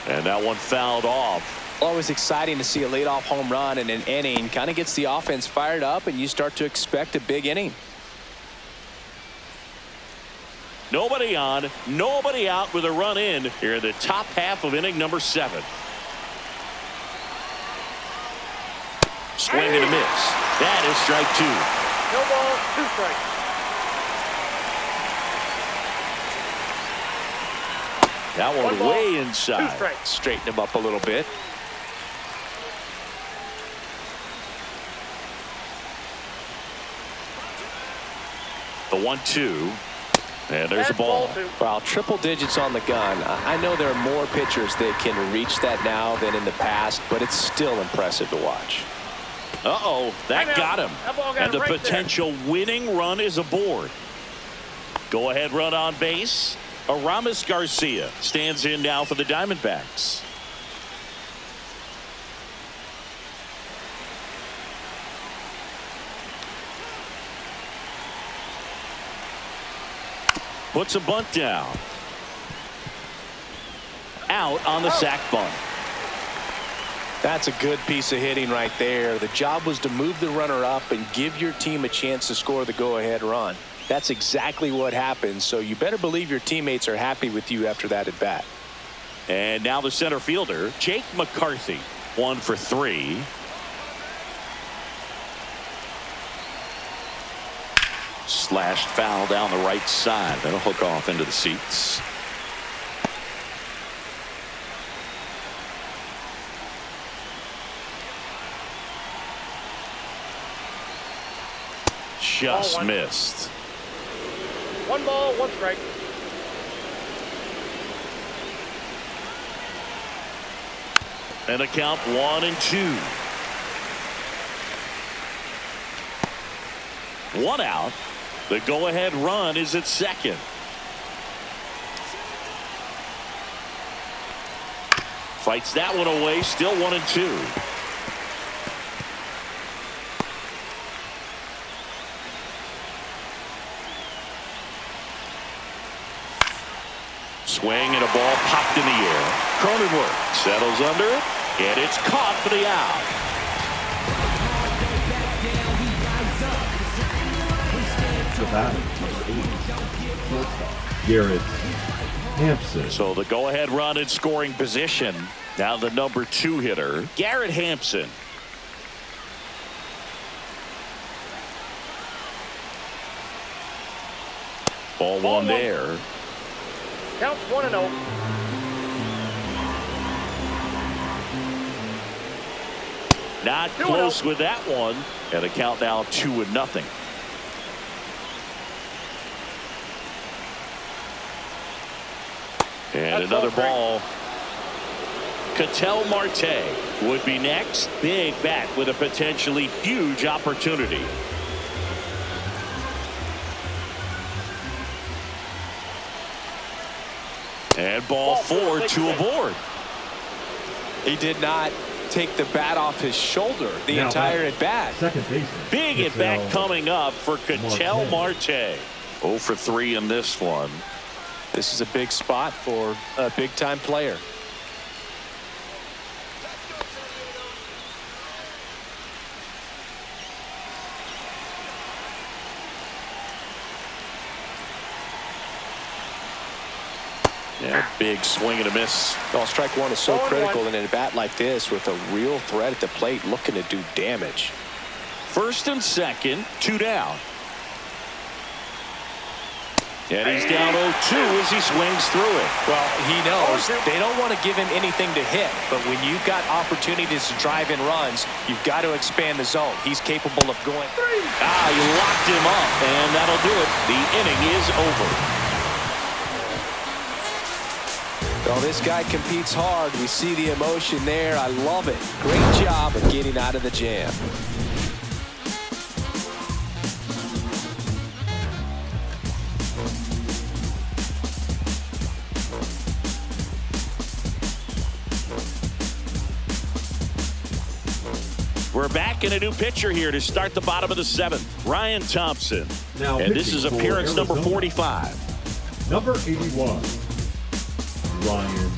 And that one fouled off. Always exciting to see a leadoff home run in an inning. Kind of gets the offense fired up, and you start to expect a big inning. Nobody on, nobody out with a run in here in the top half of inning number 7. Swing and a miss. That is strike 2. No ball, 2 strikes. That one ball, way 2 inside. strikes. Straighten him up a little bit. The 1-2. And there's a ball. Wow, triple digits on the gun. I know there are more pitchers that can reach that now than in the past, but it's still impressive to watch. Uh-oh, that got him. That ball got And the him right potential winning run is aboard. Go ahead run on base. Aramis Garcia stands in now for the Diamondbacks. Puts a bunt down. Out on the sac bunt. That's a good piece of hitting right there. The job was to move the runner up and give your team a chance to score the go-ahead run. That's exactly what happened, so you better believe your teammates are happy with you after that at bat. And now the center fielder, Jake McCarthy, 1 for 3. Slashed foul down the right side. That'll hook off into the seats. Just missed. 1 ball, 1 strike. And a count 1-2. 1 out. The go-ahead run is at second. Fights that one away. Still 1-2. Swing and a ball popped in the air. Cronenworth settles under it, and it's caught for the out. The batter, shortstop, Garrett Hampson. So the go-ahead run in scoring position. Now the number 2 hitter, Garrett Hampson. Ball 1 there. Counts 1-0. Not close with that one. And a count now 2-0. And another ball. Ketel Marte would be next. Big bat with a potentially huge opportunity. And ball 4, 2 aboard. He did not take the bat off his shoulder the entire at bat. Second baseman. Big at bat coming up for Ketel Marte. 0 for 3 in this one. This is a big spot for a big-time player. Yeah, big swing and a miss. Well, strike 1 is so critical in a bat like this with a real threat at the plate looking to do damage. First and second, 2 down. And he's down 0-2 as he swings through it. Well, he knows they don't want to give him anything to hit, but when you've got opportunities to drive in runs, you've got to expand the zone. He's capable of going. He locked him up, and that'll do it. The inning is over. Well, this guy competes hard. We see the emotion there. I love it. Great job of getting out of the jam. We're back in a new pitcher here to start the bottom of the 7th. Ryan Thompson. Now And this is pitching for appearance number Arizona. 45. Number 81, Ryan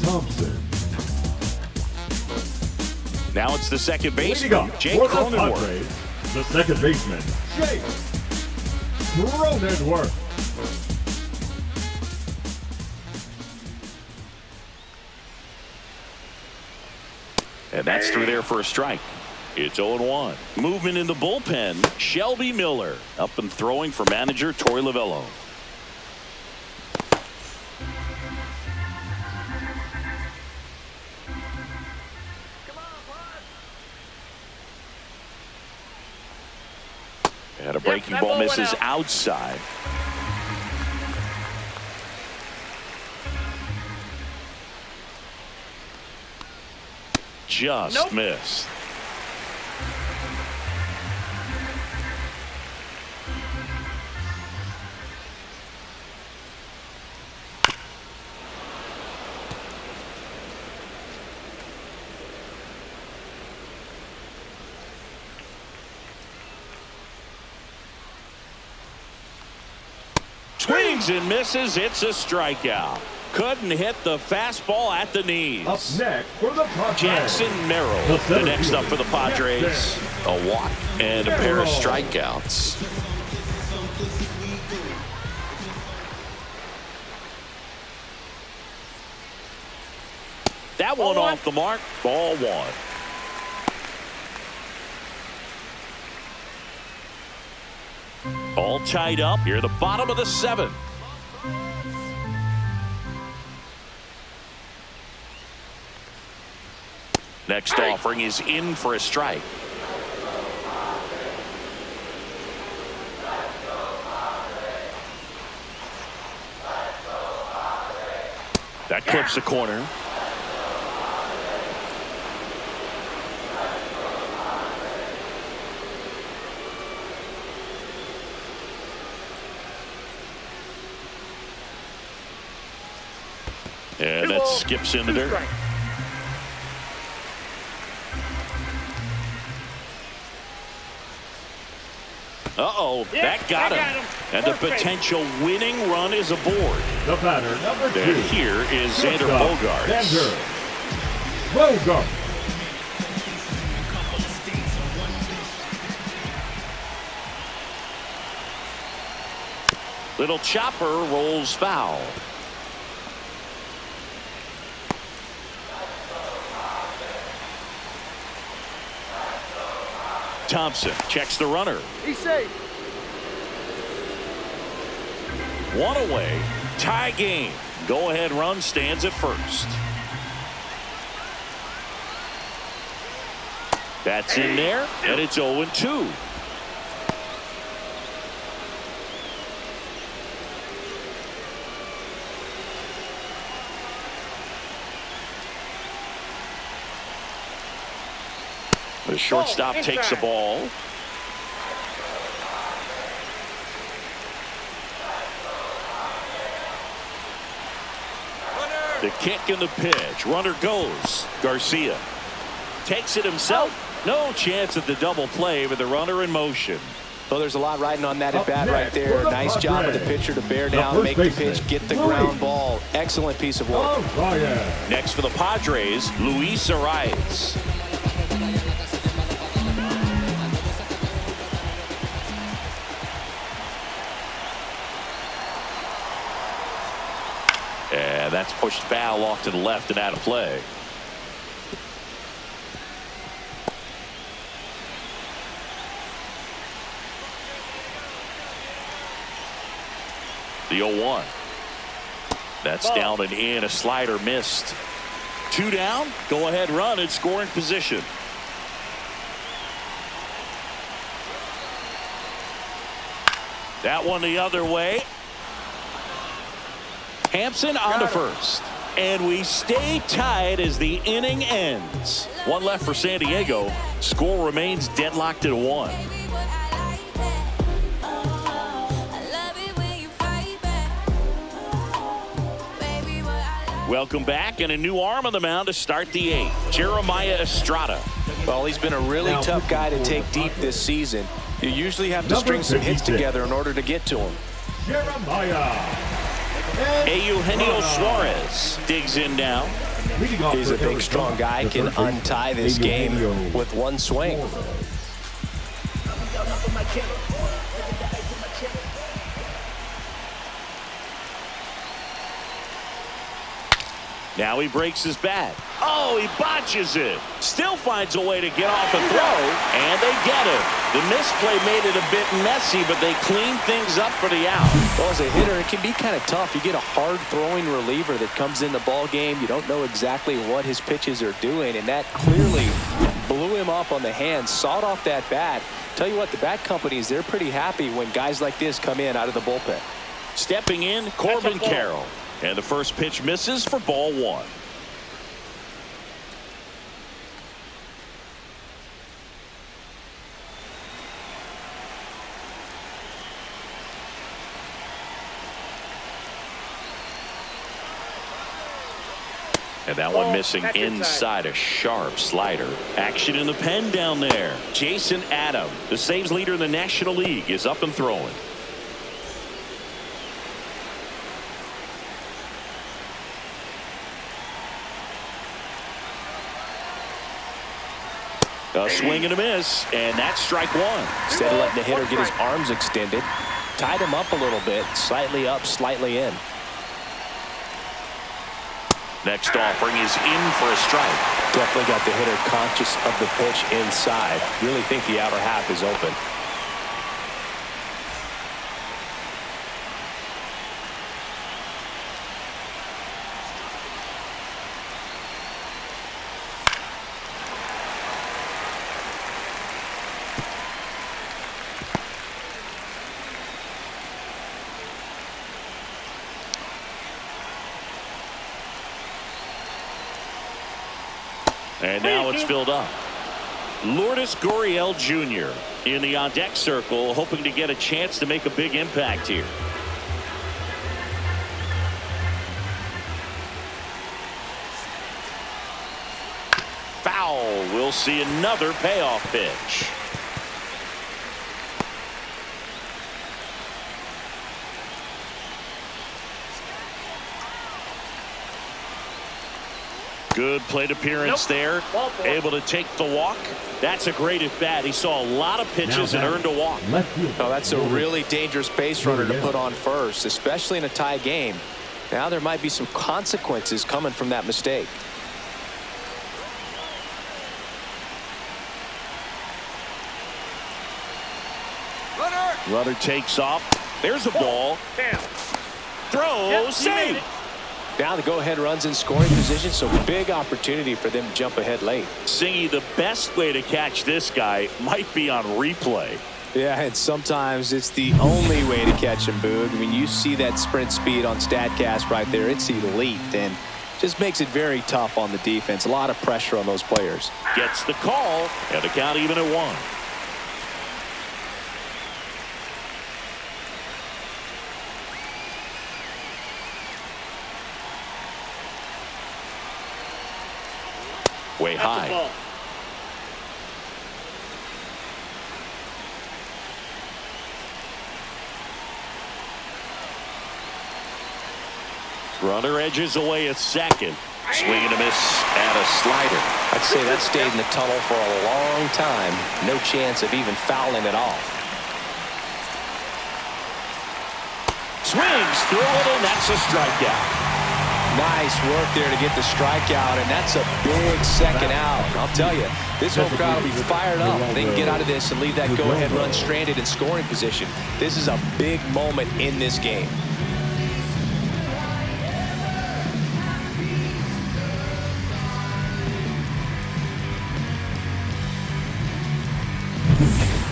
Thompson. Now it's the second Leading baseman, up Jake for the Cronenworth. Padres, the second baseman, Jake Cronenworth. And that's through there for a strike. It's 0-1. Movement in the bullpen. Shelby Miller up and throwing for manager Torey Lovullo. And a breaking that ball ball went misses out. outside. Just Nope. missed. Swings and misses. It's a strikeout. Couldn't hit the fastball at the knees. Up next for the Padres, Jackson Merrill, The the center next up for the fielder, Padres. Jackson A walk and a pair of Merrill. strikeouts. That one Ball one. off the mark. Ball 1. All tied up here at the bottom of the 7th. Next offering is in for a strike. That clips the corner. And that skips into there. Uh-oh, Yeah, that got I got him. him. And the First base. potential winning run is aboard. the batter, number 2, And here is Xander shortstop, Bogaerts. Xander Bogaerts. Little chopper rolls foul. Thompson checks the runner. He's safe. One away. Tie game. Go ahead run stands at first. That's in there, and it's 0-2. The shortstop takes the ball. The kick and the pitch. Runner goes. Garcia takes it himself. No chance at the double play with the runner in motion. Well, there's a lot riding on that at Up bat right next there. for the Nice job of the Padres, pitcher to bear the down, first make the baseman, pitch, get the Luis. ground ball. Excellent piece of work. Arias. Next for the Padres, Luis Arias. And that's pushed foul off to the left and out of play. The 0-1. That's Ball. down and in. A slider missed. 2 down. Go ahead run in scoring position. That one the other way. Hampson on to first. And we stay tied as the inning ends. One left for San Diego. Score remains deadlocked at 1. Welcome back, and a new arm on the mound to start the 8th. Jeremiah Estrada. Well, he's been a really tough guy to take deep this season. You usually have to string some hits together in order to get to him. Jeremiah. Eugenio Suarez digs in now. He's a big, strong guy, can untie this game with one swing. Now he breaks his bat. Oh, he botches it. Still finds a way to get off a throw, and they get it. The misplay made it a bit messy, but they clean things up for the out. Well, as a hitter, it can be kind of tough. You get a hard-throwing reliever that comes in the ball game. You don't know exactly what his pitches are doing, and that clearly blew him up on the hand, sawed off that bat. Tell you what, the bat companies, they're pretty happy when guys like this come in out of the bullpen. Stepping in, Corbin Carroll. And the first pitch misses for ball 1. And that one missing inside, a sharp slider. Action in the pen down there. Jason Adam, the saves leader in the National League, is up and throwing. A swing and a miss, and that's strike 1. Instead of letting the hitter get his arms extended, tied him up a little bit, slightly up, slightly in. Next offering is in for a strike. Definitely got the hitter conscious of the pitch inside. Really think the outer half is open. And now it's filled up. Lourdes Gurriel Jr. in the on-deck circle, hoping to get a chance to make a big impact here. Foul. We'll see another payoff pitch. Good plate appearance there. Able to take the walk. That's a great at bat. He saw a lot of pitches and earned a walk. Oh, that's a really dangerous base runner to put on first, especially in a tie game. Now there might be some consequences coming from that mistake. Runner takes off. There's a ball. Throw, save. Now the go-ahead runs in scoring position, so big opportunity for them to jump ahead late. Singy, the best way to catch this guy might be on replay. Yeah, and sometimes it's the only way to catch him, Boog. I mean, you see that sprint speed on StatCast right there. It's elite, and just makes it very tough on the defense. A lot of pressure on those players. Gets the call, and the count even at 1. Way high. Runner edges away at second. Swing and a miss and a slider. I'd say that stayed in the tunnel for a long time. No chance of even fouling it off. Swings through it, and that's a strikeout. Nice work there to get the strikeout, and that's a big second out. I'll tell you, this home crowd will be fired up. They can get out of this and leave that go-ahead run stranded in scoring position. This is a big moment in this game.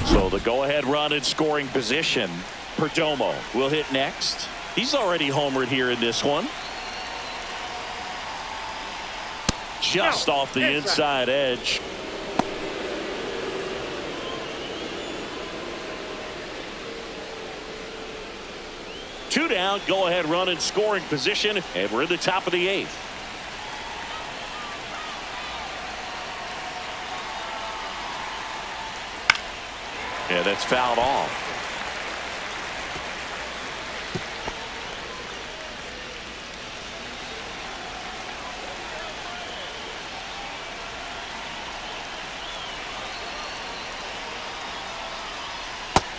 So the go-ahead run in scoring position. Perdomo will hit next. He's already homered here in this one. Just off the inside edge. Two down, go-ahead run in scoring position, and we're in the top of the 8th. Yeah, that's fouled off.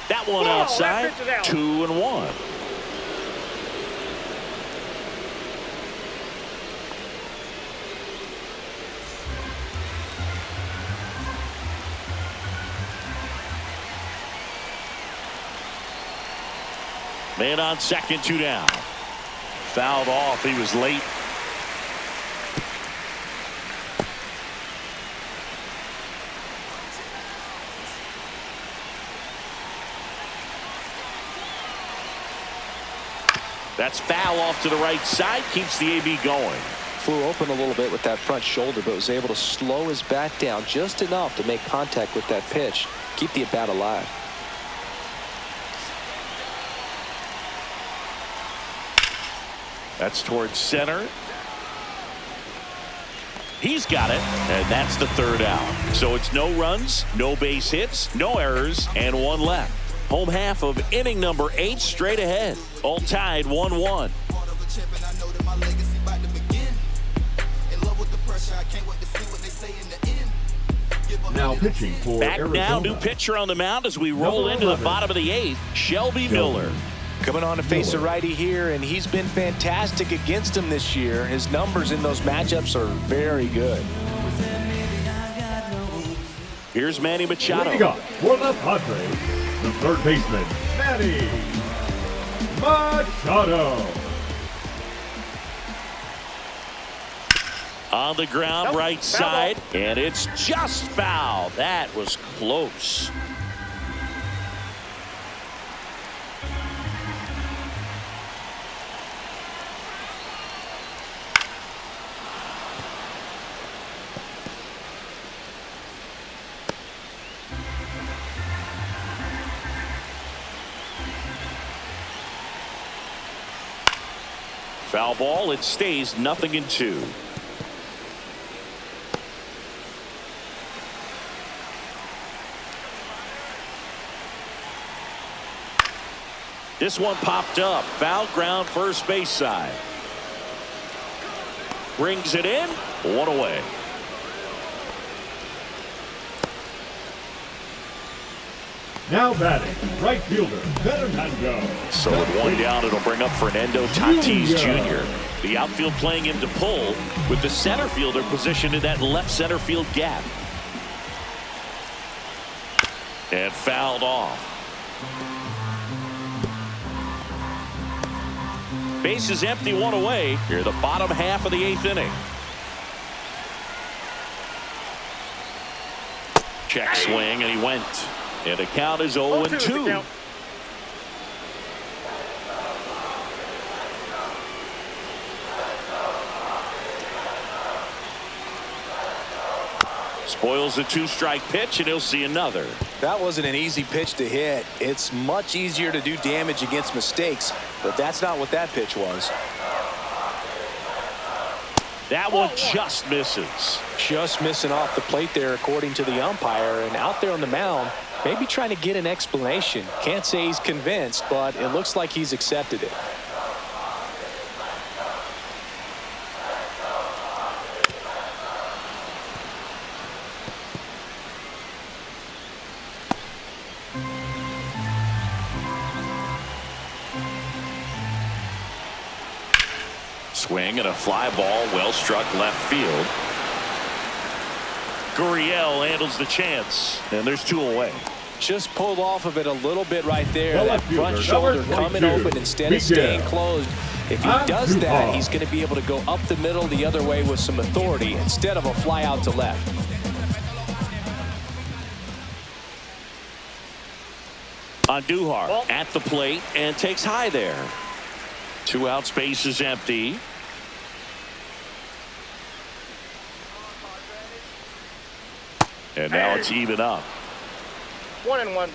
That one outside, 2-1. Man on second, 2 down. Fouled off. He was late. That's foul off to the right side. Keeps the AB going. Flew open a little bit with that front shoulder, but was able to slow his bat down just enough to make contact with that pitch. Keep the at-bat alive. That's towards center. He's got it, and that's the 3rd out. So it's no runs, no base hits, no errors, and 1 left. Home half of inning number 8 straight ahead. All tied 1-1. Now pitching for Back Arizona. now, new pitcher on the mound as we roll into the bottom of the 8th, Shelby Miller. Coming on to face a righty here, and he's been fantastic against him this year. His numbers in those matchups are very good. Here's Manny Machado. Leading up for the Padres, the third baseman, Manny Machado. On the ground, Nope. right Foul side, ball. and it's just foul. That was close. Foul ball. It stays 0-2. This one popped up. Foul ground, first base side. Brings it in. 1 away. Now batting, right fielder, Fernando. So with 1 down, it'll bring up Fernando Tatis Jr. The outfield playing him to pull, with the center fielder positioned in that left center field gap. And fouled off. Base is empty, 1 away. Here, the bottom half of the 8th inning. Check swing, and he went. And the count is 0-2. Spoils the 2-strike pitch, and he'll see another. That wasn't an easy pitch to hit. It's much easier to do damage against mistakes, but that's not what that pitch was. That one just misses. Just missing off the plate there, according to the umpire, and out there on the mound, maybe trying to get an explanation. Can't say he's convinced, but it looks like he's accepted it. Swing and a fly ball, well struck left field. Gurriel handles the chance, and there's 2 away. Just pulled off of it a little bit right there. The That left front fielder, shoulder number coming 22, open instead of Miguel. staying closed. If he does that, he's going to be able to go up the middle the other way with some authority instead of a fly out to left. Andujar at the plate and takes high there. 2 outs, base is empty. And now it's even up. 1-1.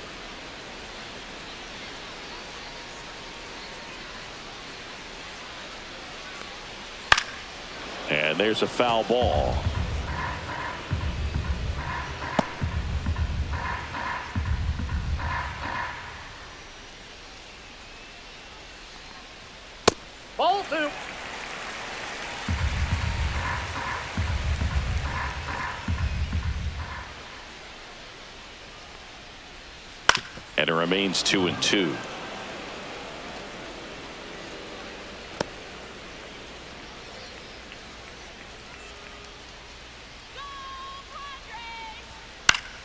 And there's a foul ball. Ball 2. And it remains 2-2.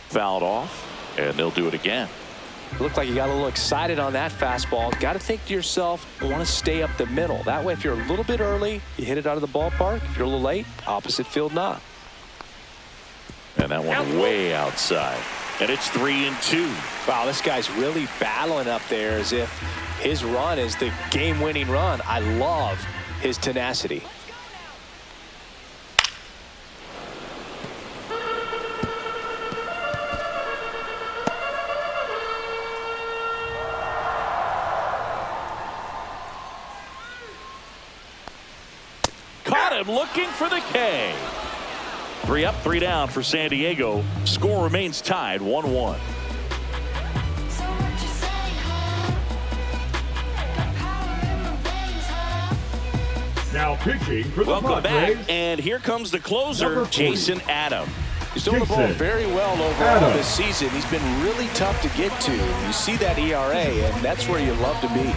Fouled off, and they'll do it again. Looked like you got a little excited on that fastball. Got to think to yourself, I want to stay up the middle. That way, if you're a little bit early, you hit it out of the ballpark. If you're a little late, opposite field not. And that one way outside. And it's 3-2. Wow, this guy's really battling up there as if his run is the game-winning run. I love his tenacity. Caught him looking for the K. 3 up, 3 down for San Diego. Score remains tied 1-1. Now pitching for the Welcome Padres. back, and here comes the closer, Jason Adam. He's doing the ball very well overall this season. He's been really tough to get to. You see that ERA, and that's where you love to be.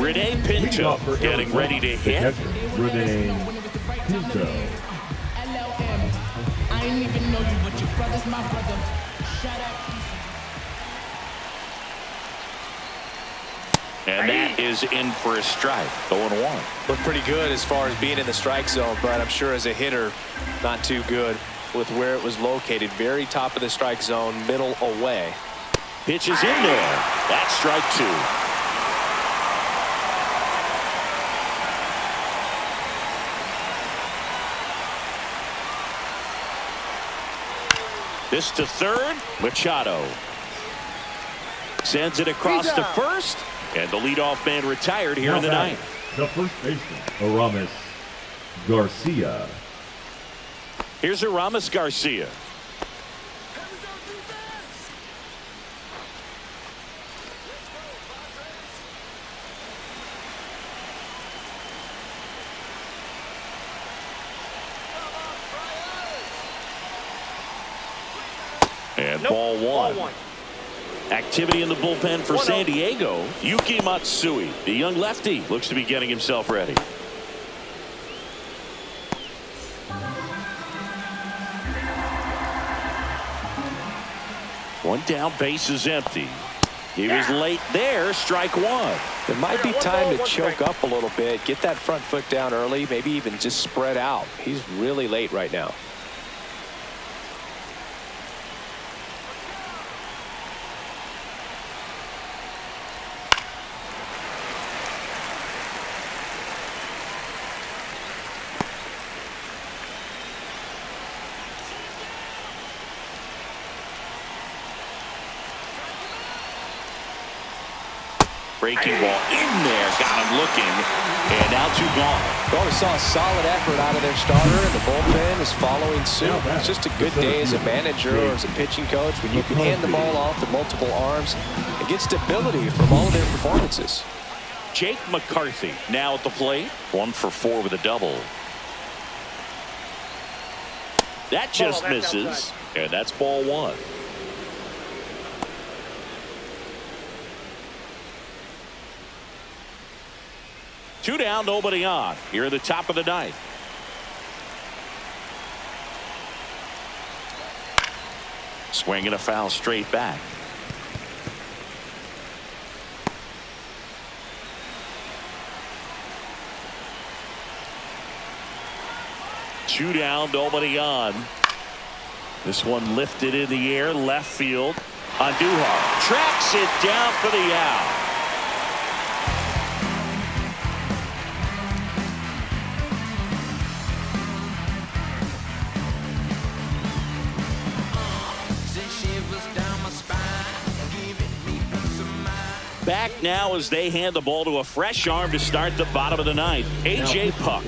Rene Pinto getting ready to hit. Rene Pinto. I ain't even know you, but your brother's my brother. Shut up. And that is in for a strike. 0-1. Looked pretty good as far as being in the strike zone, but I'm sure as a hitter, not too good with where it was located. Very top of the strike zone, middle away. Pitch is in there. That's strike 2. This to third. Machado sends it across to first, and the leadoff man retired here in the ninth. The first baseman, Aramis Garcia. Here's Aramis Garcia. And ball one. Activity in the bullpen for San Diego. Yuki Matsui, the young lefty, looks to be getting himself ready. One down, base is empty. He was late there, strike 1. It might be time to choke up a little bit, get that front foot down early, maybe even just spread out. He's really late right now. Breaking ball in there, got him looking, and now 2 gone. Well, we saw a solid effort out of their starter, and the bullpen is following suit. It's just a good day as a manager or as a pitching coach when you can hand the ball off to multiple arms and get stability from all of their performances. Jake McCarthy now at the plate. 1 for 4 with a double. That just misses, and that's ball 1. Two down, nobody on. Here at the top of the ninth. Swinging a foul straight back. Two down, nobody on. This one lifted in the air, left field. Andujar tracks it down for the out. back now as they hand the ball to a fresh arm to start the bottom of the ninth. A.J. Puck.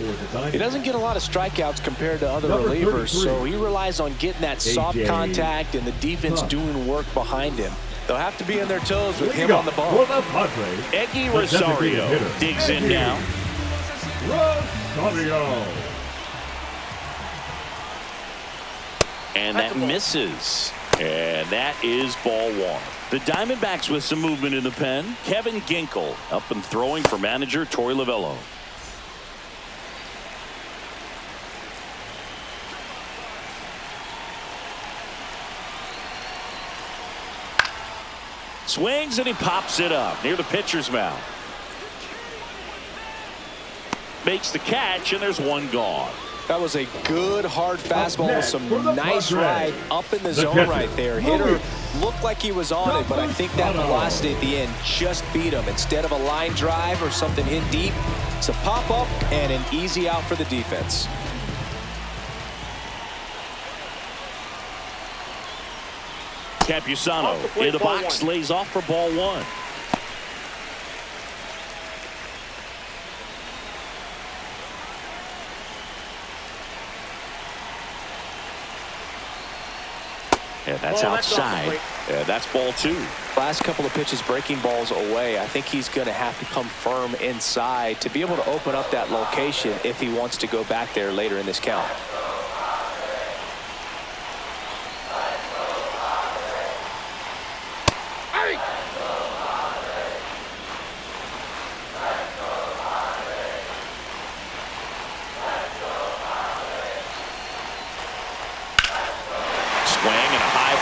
He doesn't get a lot of strikeouts compared to other relievers, so he relies on getting that soft contact and the defense doing work behind him. They'll have to be on their toes with him on the ball. Eggy Rosario digs in now. Rosario. And that misses. And that is ball one. The Diamondbacks with some movement in the pen. Kevin Ginkel up and throwing for manager Torey Lovullo. Swings and he pops it up near the pitcher's mound. Makes the catch and there's one gone. That was a good hard fastball with some nice ride up in the zone right there. Hitter looked like he was on it, but I think that velocity at the end just beat him. Instead of a line drive or something hit deep, it's a pop up and an easy out for the defense. Campusano in the box lays off for ball one. And that's outside. And that's ball two. Last couple of pitches breaking balls away. I think he's going to have to come firm inside to be able to open up that location if he wants to go back there later in this count.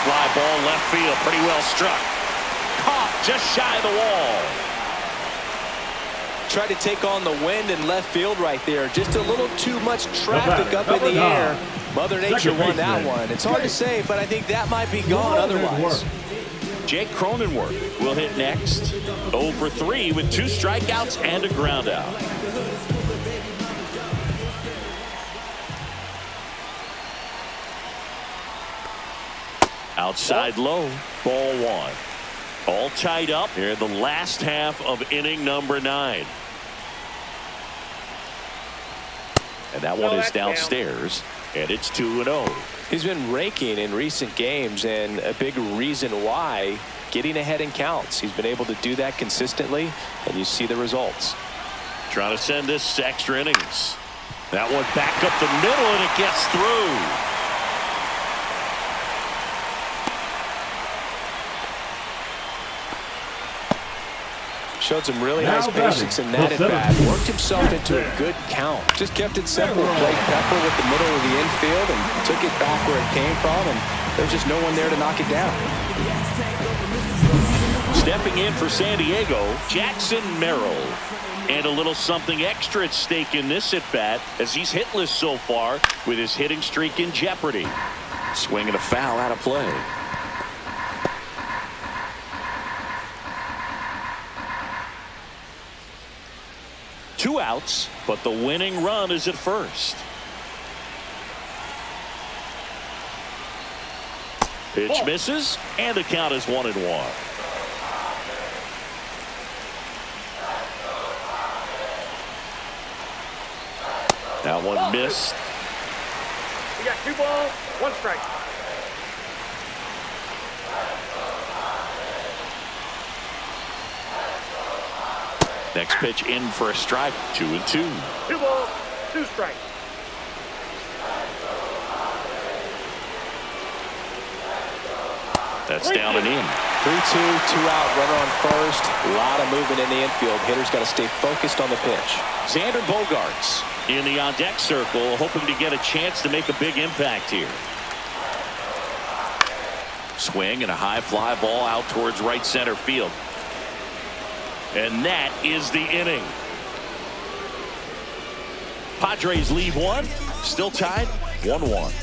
Fly ball left field, pretty well struck. Caught just shy of the wall. Tried to take on the wind in left field right there. Just a little too much traffic up in the air. Mother Nature won that one. It's hard to say, but I think that might be gone otherwise. Jake Cronenworth will hit next. 0 for 3 with 2 strikeouts and a ground out. Outside low, ball one. All tied up here in the last half of inning number 9. And that one is downstairs, and it's 2-0. He's been raking in recent games, and a big reason why, getting ahead in counts. He's been able to do that consistently, and you see the results. Trying to send this to extra innings. That one back up the middle, and it gets through. Showed some really nice patience in that at bat. Worked himself into a good count. Just kept it simple. Played pepper with the middle of the infield and took it back where it came from. And there's just no one there to knock it down. Stepping in for San Diego, Jackson Merrill. And a little something extra at stake in this at bat as he's hitless so far with his hitting streak in jeopardy. Swing and a foul out of play. Two outs, but the winning run is at first. Pitch misses, and the count is 1-1. That one missed. We got 2 balls, 1 strike. Next pitch in for a strike. 2-2. 2 balls, 2 strikes. That's down and in. 3-2, 2 out, runner on first. A lot of movement in the infield. Hitter's got to stay focused on the pitch. Xander Bogaerts in the on-deck circle, hoping to get a chance to make a big impact here. Swing and a high fly ball out towards right center field. And that is the inning. Padres lead 1, still tied 1-1.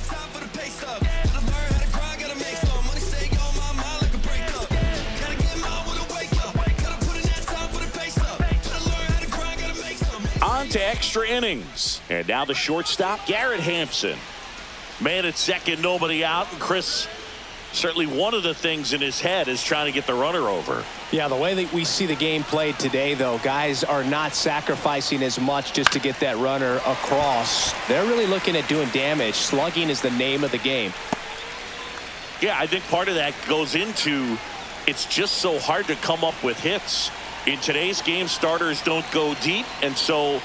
On to extra innings. And now the shortstop, Garrett Hampson. Man at second, nobody out. And Chris Certainly one of the things in his head is trying to get the runner over. Yeah, the way that we see the game played today, though, guys are not sacrificing as much just to get that runner across. They're really looking at doing damage. Slugging is the name of the game. Yeah, I think part of that goes into it's just so hard to come up with hits. In today's game, starters don't go deep, and so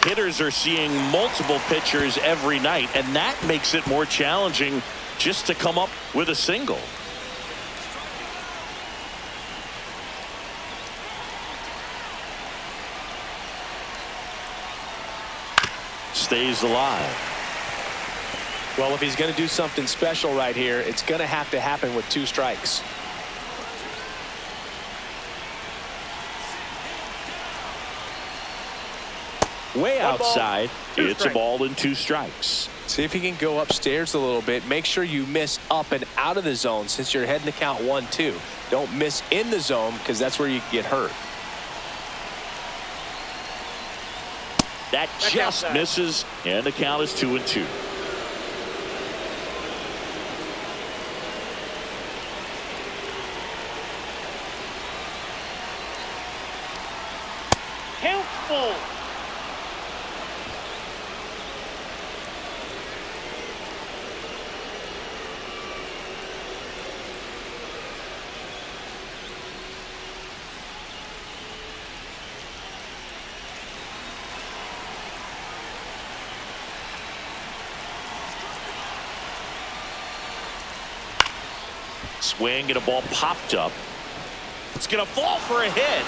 hitters are seeing multiple pitchers every night, and that makes it more challenging just to come up with a single. Stays alive. Well, if he's going to do something special right here, it's going to have to happen with 2 strikes. Way outside. It's strikes. a ball and 2 strikes. See if he can go upstairs a little bit. Make sure you miss up and out of the zone since you're heading to count 1-2. Don't miss in the zone because that's where you can get hurt. That just misses, and the count is 2-2. Count full. Swing and a ball popped up. It's going to fall for a hit.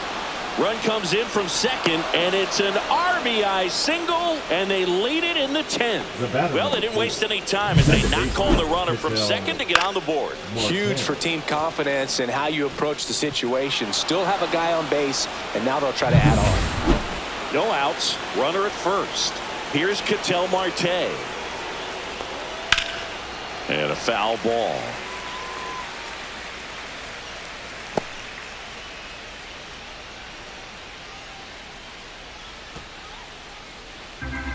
Run comes in from second, and it's an RBI single, and they lead it in the 10th. Well, they didn't waste any time as they not call the runner from second to get on the board. Huge for team confidence and how you approach the situation. Still have a guy on base, and now they'll try to add on. No outs. Runner at first. Here's Ketel Marte. And a foul ball.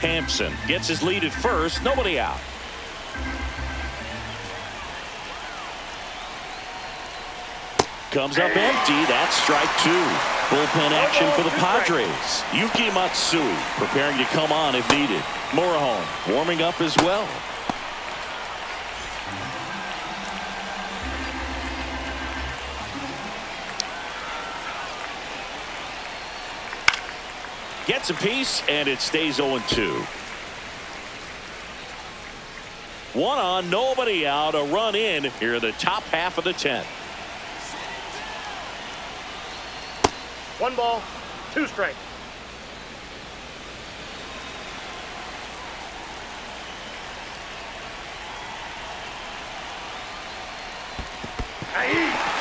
Hampson gets his lead at first. Nobody out. Comes up empty. That's strike 2. Bullpen action for the Padres. Yuki Matsui preparing to come on if needed. Morejon warming up as well. Gets a piece, and it stays 0-2. 1 on, nobody out. A run in here in the top half of the 10th. 1 ball, 2 strikes.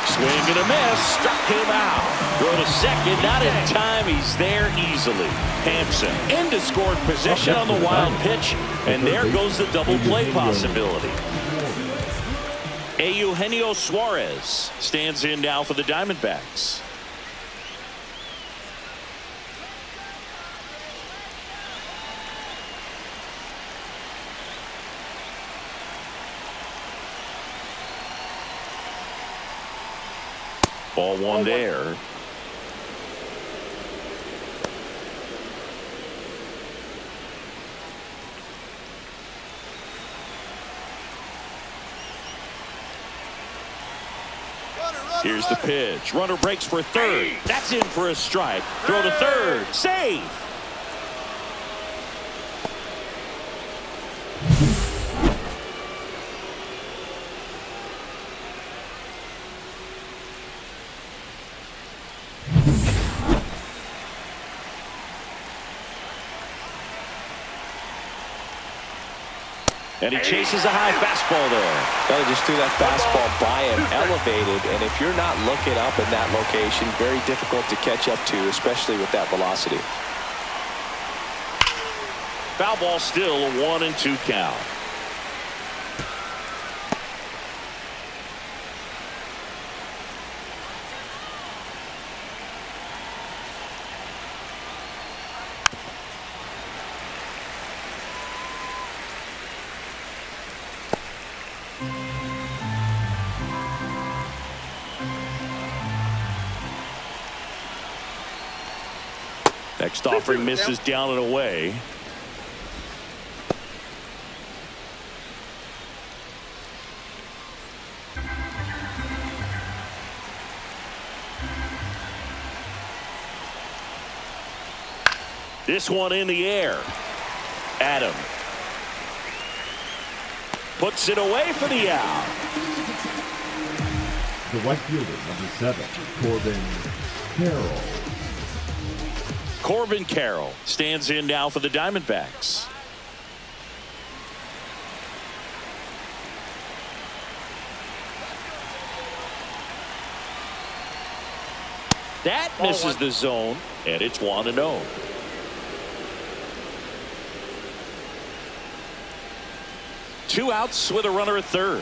Swing and a miss. Struck him out. Throw to second. Not in time. He's there easily. Hampson into scored position on the wild pitch. And there goes the double play possibility. Eugenio Suarez stands in now for the Diamondbacks. Ball 1 there. Here's the pitch. Runner breaks for third. That's in for a strike. Throw to third. Save. And he chases a high fastball there. They just threw that fastball by him, elevated, and if you're not looking up in that location, very difficult to catch up to, especially with that velocity. Foul ball still, a 1-2 count. Next offering misses down and away. This one in the air. Adam puts it away for the out. The right fielder, number 7, Corbin Carroll. Corbin Carroll stands in now for the Diamondbacks. That misses the zone, and it's 1-0. Two outs with a runner at third.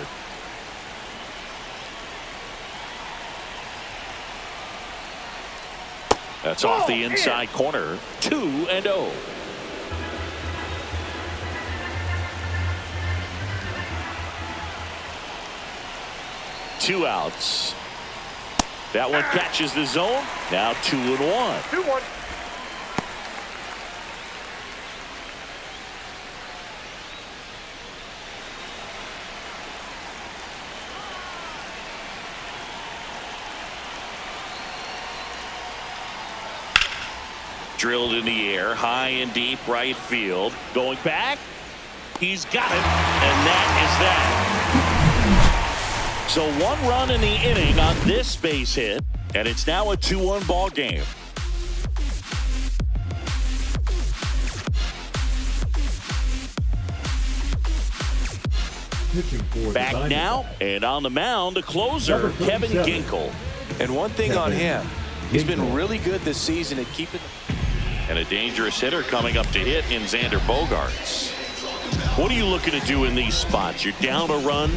That's off the inside corner. 2-0. Two outs. That one catches the zone. Now 2-1. 2-1. Drilled in the air, high and deep right field. Going back. He's got it. And that is that. So 1 run in the inning on this base hit. And it's now a 2-1 ball game. Back now, and on the mound, the closer, Kevin Ginkel. And one thing on him, he's been really good this season at keeping. And a dangerous hitter coming up to hit in Xander Bogaerts. What are you looking to do in these spots? You're down a run.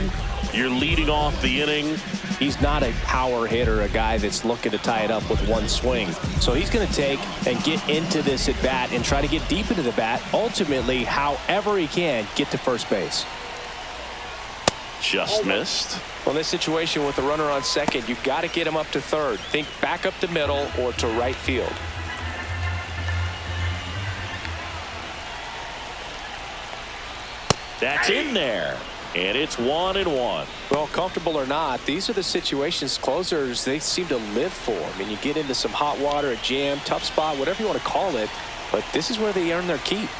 You're leading off the inning. He's not a power hitter, a guy that's looking to tie it up with one swing. So he's going to take and get into this at bat and try to get deep into the bat. Ultimately, however he can, get to first base. Just missed. Well, in this situation with the runner on second, you've got to get him up to third. Think back up the middle or to right field. That's in there. And it's 1-1. Well, comfortable or not, these are the situations closers they seem to live for. I mean, you get into some hot water, a jam, tough spot, whatever you want to call it, but this is where they earn their keep.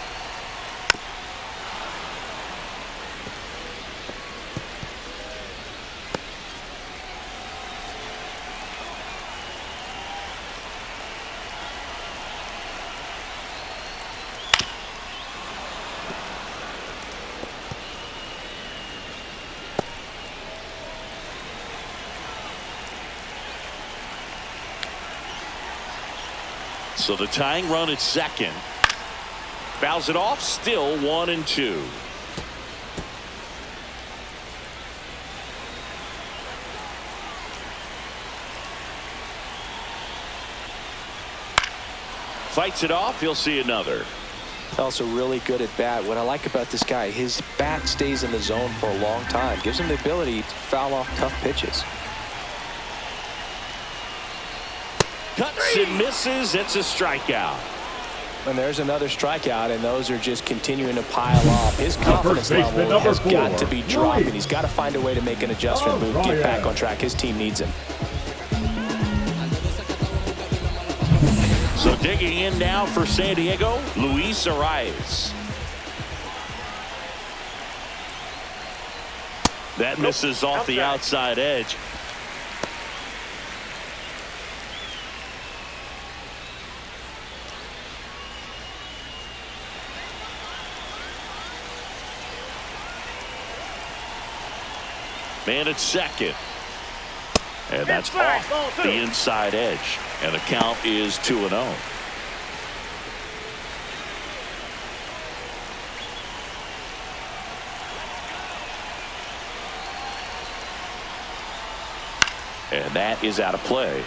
So the tying run at second. Fouls it off, still 1-2. Fights it off, he'll see another. Also really good at bat. What I like about this guy, his bat stays in the zone for a long time. Gives him the ability to foul off tough pitches. Cuts and misses. It's a strikeout. And there's another strikeout, and those are just continuing to pile up. His confidence level has got to be dropping. He's got to find a way to make an adjustment move, get back on track. His team needs him. So digging in now for San Diego, Luis Arias. That misses off the outside edge. Man at second. And that's off the inside edge. And the count is 2-0. And that is out of play.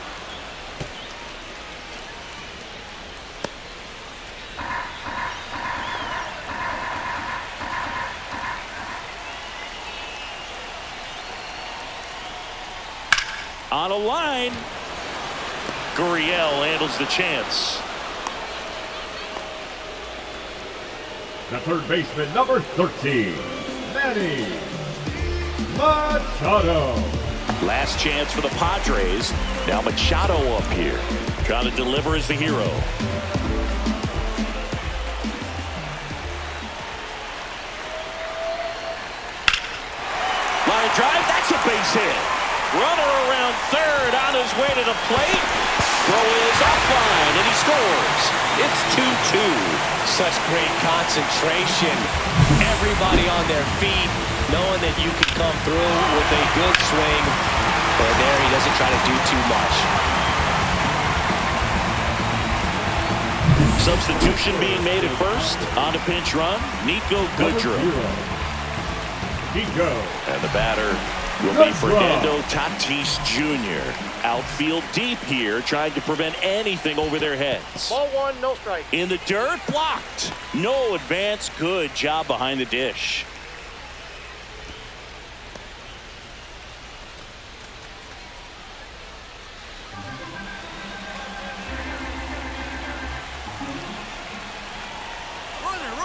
On a line, Gurriel handles the chance. The third baseman, number 13, Manny Machado. Last chance for the Padres. Now Machado up here. Trying to deliver as the hero. Line drive, that's a base hit. Runner around third on his way to the plate. Throw is offline and he scores. It's 2-2. Such great concentration. Everybody on their feet, knowing that you can come through with a good swing. And there he doesn't try to do too much. Substitution being made at first. On a pinch run, Nico Goodrum. Nico. And the batter will be Fernando Tatis Jr. Outfield deep here, trying to prevent anything over their heads. Ball one, no strike. In the dirt, blocked. No advance. Good job behind the dish.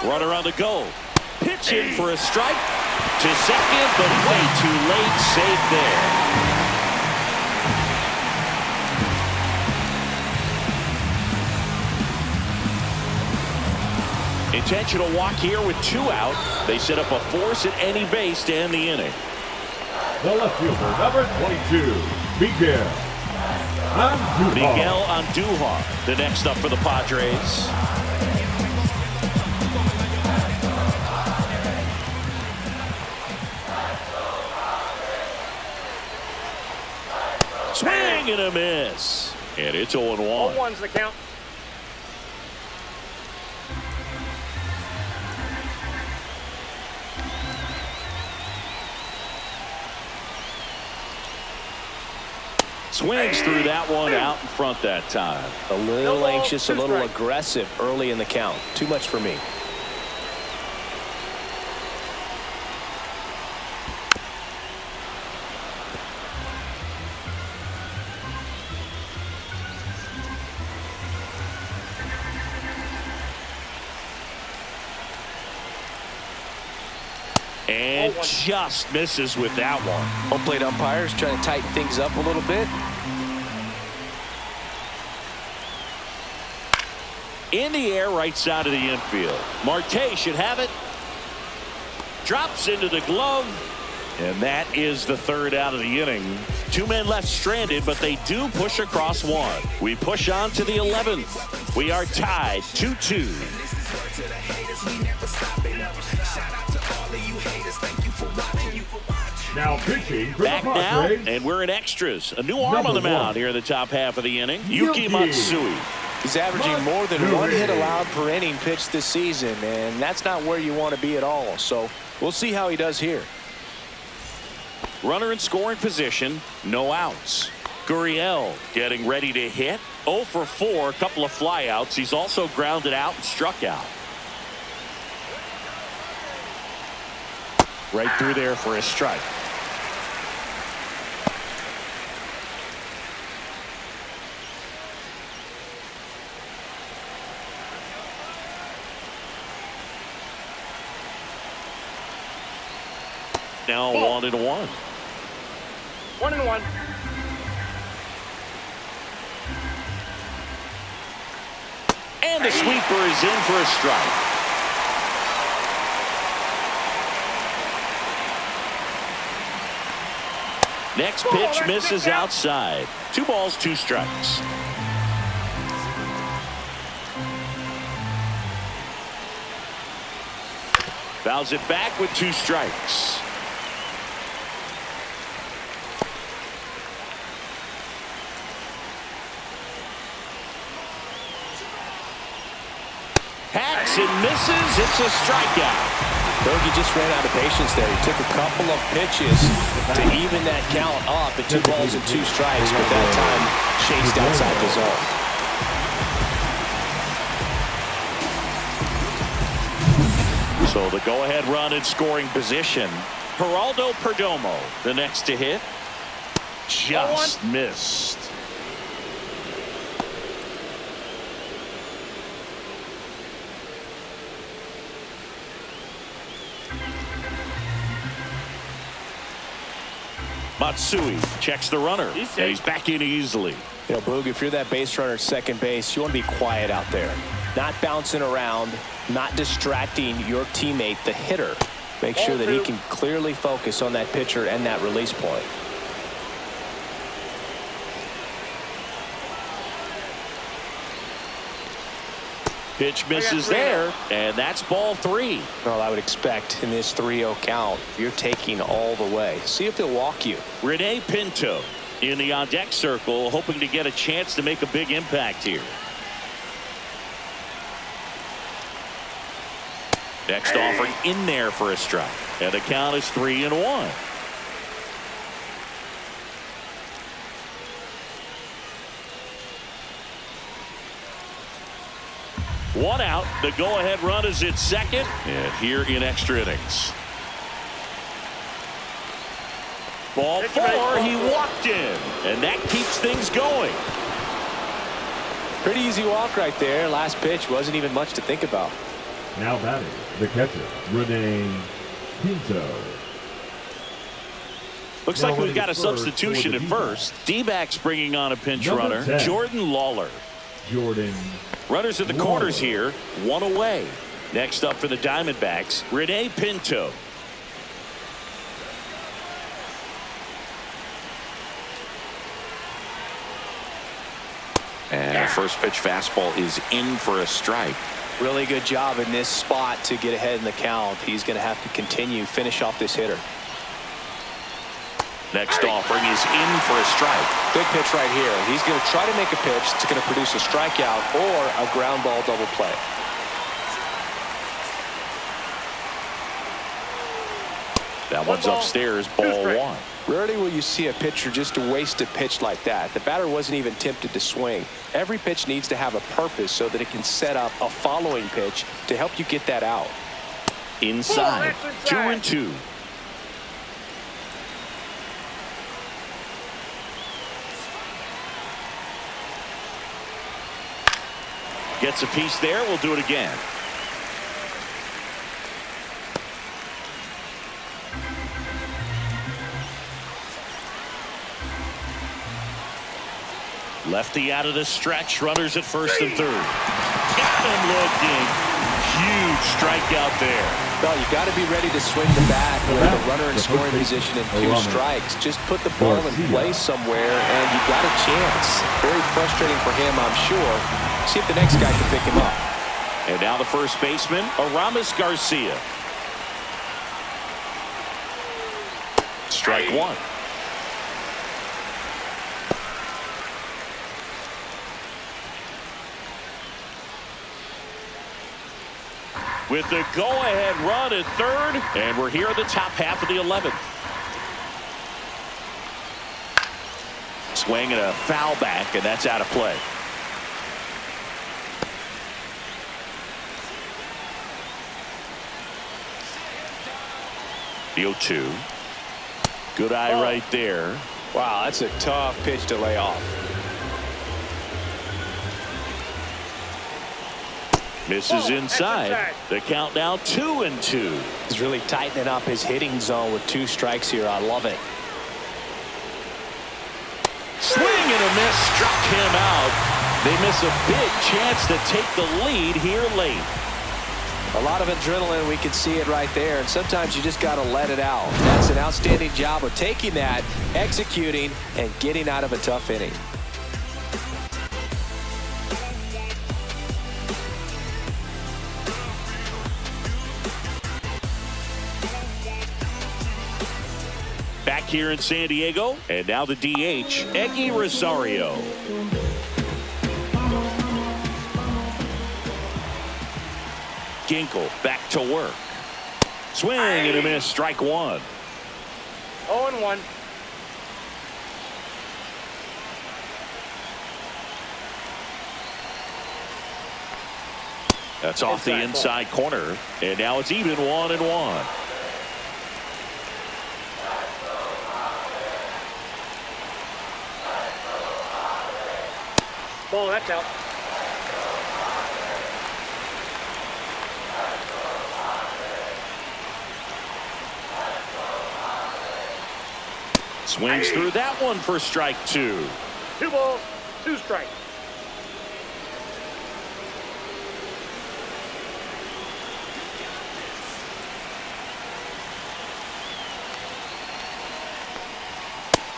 Runner on the go. Pitch in for a strike. To second, but way too late. Safe there. Intentional walk here with 2 out. They set up a force at any base to end the inning. The left fielder, number 22, Miguel Andujar. Miguel Andujar, the next up for the Padres. Swing and a miss. And it's 0-1. 0-1's the count. Swings through that one, out in front that time. A little anxious, a little aggressive early in the count. Too much for me. And just misses with that one. Home plate umpires trying to tighten things up a little bit. In the air, right side of the infield. Marte should have it. Drops into the glove. And that is the third out of the inning. 2 men left stranded, but they do push across one. We push on to the 11th. We are tied 2-2. Now pitching for Back the now, Padres. and we're in extras. A new arm on the mound here in the top half of the inning. Yuki Matsui. He's averaging more than 1 hit allowed per inning pitched this season, and that's not where you want to be at all. So we'll see how he does here. Runner in scoring position, no outs. Gurriel getting ready to hit. 0 for 4, a couple of flyouts. He's also grounded out and struck out. Right through there for a strike. Now 1-1. 1-1. And the sweeper is in for a strike. Next pitch misses outside. 2 balls, 2 strikes. Fouls it back with 2 strikes. Hacks and misses. It's a strikeout. Berge just ran out of patience there. He took a couple of pitches to even that count up at 2 balls and 2 strikes, but that time chased outside the zone. So the go-ahead run in scoring position. Geraldo Perdomo, the next to hit. Just missed. Matsui checks the runner. And he's back in easily. You know, Boog, if you're that base runner at second base, you want to be quiet out there. Not bouncing around, not distracting your teammate, the hitter. Make sure that he can clearly focus on that pitcher and that release point. Pitch misses there, and that's ball 3. Well, I would expect in this 3-0 count, you're taking all the way. See if he'll walk you. Rene Pinto in the on-deck circle, hoping to get a chance to make a big impact here. Next offering in there for a strike, and the count is 3-1. One out. The go-ahead run is at second, and here in extra innings. Ball 4, he walked in, and that keeps things going. Pretty easy walk right there. Last pitch wasn't even much to think about. Now batting, the catcher, Rene Pinto. Looks like we've got a substitution at first. D-backs bringing on a pinch runner, 10. Jordan Lawler. Runners at the corners here, one away. Next up for the Diamondbacks, Rene Pinto. And the first pitch fastball is in for a strike. Really good job in this spot to get ahead in the count. He's going to have to finish off this hitter. Next offering is in for a strike. Big pitch right here. He's going to try to make a pitch that's going to produce a strikeout or a ground ball double play. That one's upstairs, ball 1. Rarely will you see a pitcher just waste a pitch like that. The batter wasn't even tempted to swing. Every pitch needs to have a purpose so that it can set up a following pitch to help you get that out. Inside, 2-2. Gets a piece there. We'll do it again. Lefty out of the stretch. Runners at first and third. Got him looking. Huge strikeout there. Well, you got to be ready to swing the bat with a runner in scoring position and 2 strikes. Just put the ball in place somewhere and you got a chance. Very frustrating for him, I'm sure. See if the next guy can pick him up. And now the first baseman, Aramis Garcia. Strike 1. With the go-ahead run at third, and we're here at the top half of the 11th. Swing and a foul back, and that's out of play. The 0-2. Good eye right there. Wow, that's a tough pitch to lay off. Misses inside. The count now 2-2. He's really tightening up his hitting zone with 2 strikes here. I love it. Swing and a miss, struck him out. They miss a big chance to take the lead here late. A lot of adrenaline, we can see it right there, and sometimes you just got to let it out. That's an outstanding job of taking that, executing, and getting out of a tough inning. Back here in San Diego, and now the DH, Eggy Rosario. Ginkel back to work. Swing and a miss, strike 1. 0-1. That's off the inside corner, and now it's even 1-1. Ball, that's out. Swings through that one for strike 2. 2 balls, 2 strikes.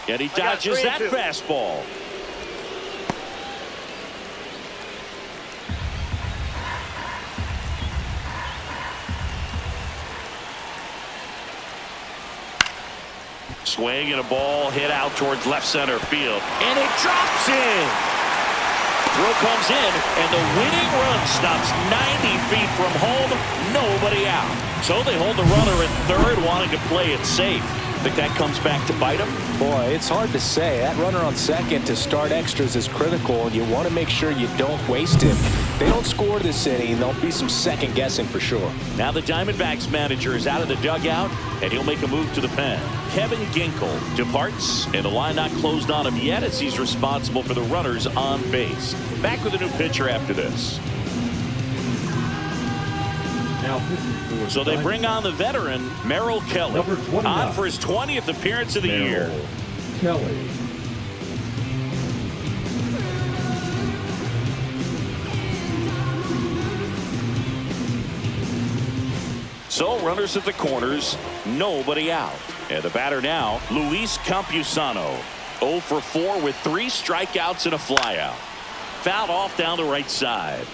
And he dodges that fastball. Swing and a ball hit out towards left center field. And it drops in. Throw comes in, and the winning run stops 90 feet from home. Nobody out. So they hold the runner at third, wanting to play it safe. Think that comes back to bite him? Boy, it's hard to say. That runner on second to start extras is critical, and you want to make sure you don't waste him. If they don't score this inning, there'll be some second guessing for sure. Now the Diamondbacks manager is out of the dugout, and he'll make a move to the pen. Kevin Ginkel departs, and the line not closed on him yet as he's responsible for the runners on base. Back with a new pitcher after this. So they bring on the veteran Merrill Kelly, on for his 20th appearance of the year. Kelly. So runners at the corners, nobody out. And the batter now, Luis Campusano, 0 for 4 with 3 strikeouts and a flyout. Fouled off down the right side.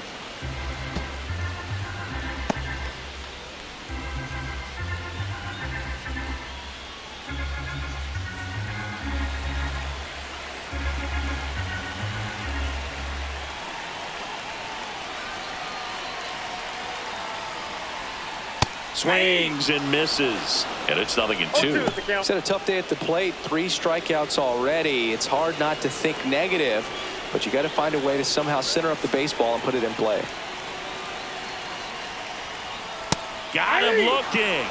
Swings and misses, and it's 0-2. He's had a tough day at the plate. 3 strikeouts already. It's hard not to think negative, but you got to find a way to somehow center up the baseball and put it in play. Got him looking,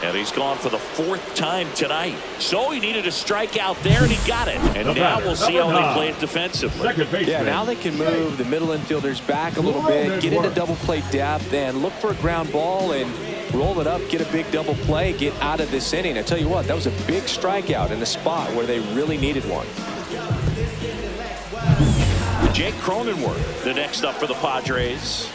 and he's gone for the 4th time tonight. So he needed a strikeout there, and he got it. And now we'll see how they play it defensively. Yeah, now they can move the middle infielders back a little bit, get into double play depth, and look for a ground ball and roll it up, get a big double play, get out of this inning. I tell you what, that was a big strikeout in a spot where they really needed one. Jake Cronenworth, the next up for the Padres.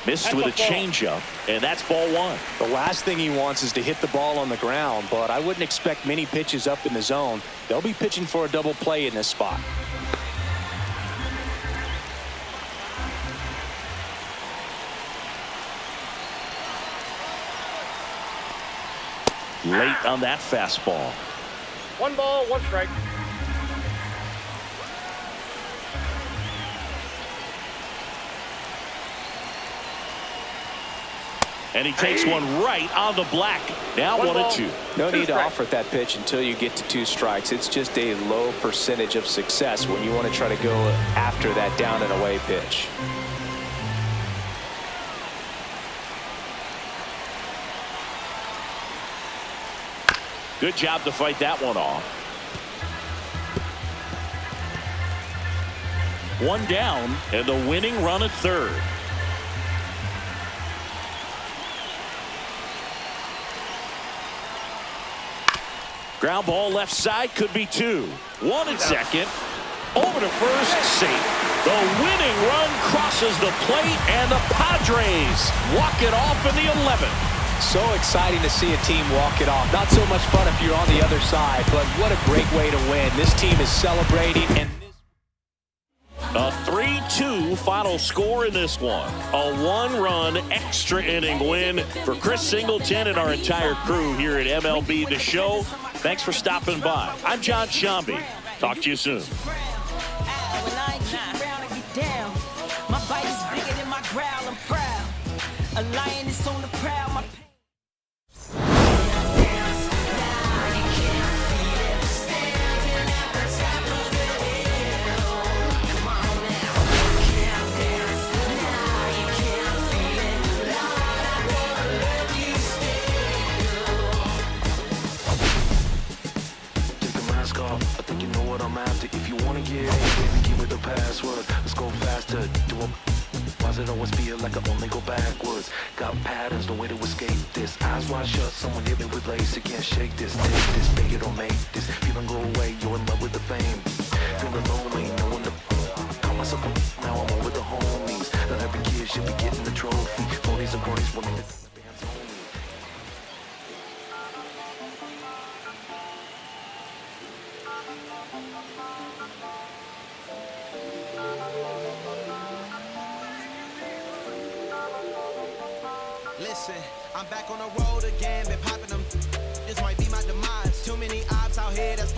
Missed with a changeup, and that's ball 1. The last thing he wants is to hit the ball on the ground, but I wouldn't expect many pitches up in the zone. They'll be pitching for a double play in this spot. Late on that fastball. 1 ball, 1 strike. And he takes one right on the black. Now 1-2. No need to offer that pitch until you get to 2 strikes. It's just a low percentage of success when you want to try to go after that down and away pitch. Good job to fight that one off. 1 down, and the winning run at third. Ground ball left side, could be 2. 1 at second. Over to first, safe. The winning run crosses the plate, and the Padres walk it off in the 11th. So exciting to see a team walk it off. Not so much fun if you're on the other side, but what a great way to win. This team is celebrating, and a 3-2 final score in this one. A 1-run extra inning win for Chris Singleton and our entire crew here at MLB The Show. Thanks for stopping by. I'm John Shambi. Talk to you soon. A lion is on the prowl. I think you know what I'm after. If you wanna get in, baby, give me the password. Let's go faster. Do a Sometimes it always feel like I only go backwards. Got patterns, no way to escape this. Eyes wide shut, someone hit me with lace. You can't shake this, take this, make it or make this. Feeling go away, you're in love with the fame. Feeling lonely, no one to call myself a now I'm over the homies. Not every kid should be getting the trophy. 40s and 40s, women that the band's only. Listen, I'm back on the road again, been popping them. This might be my demise. Too many ops out here that's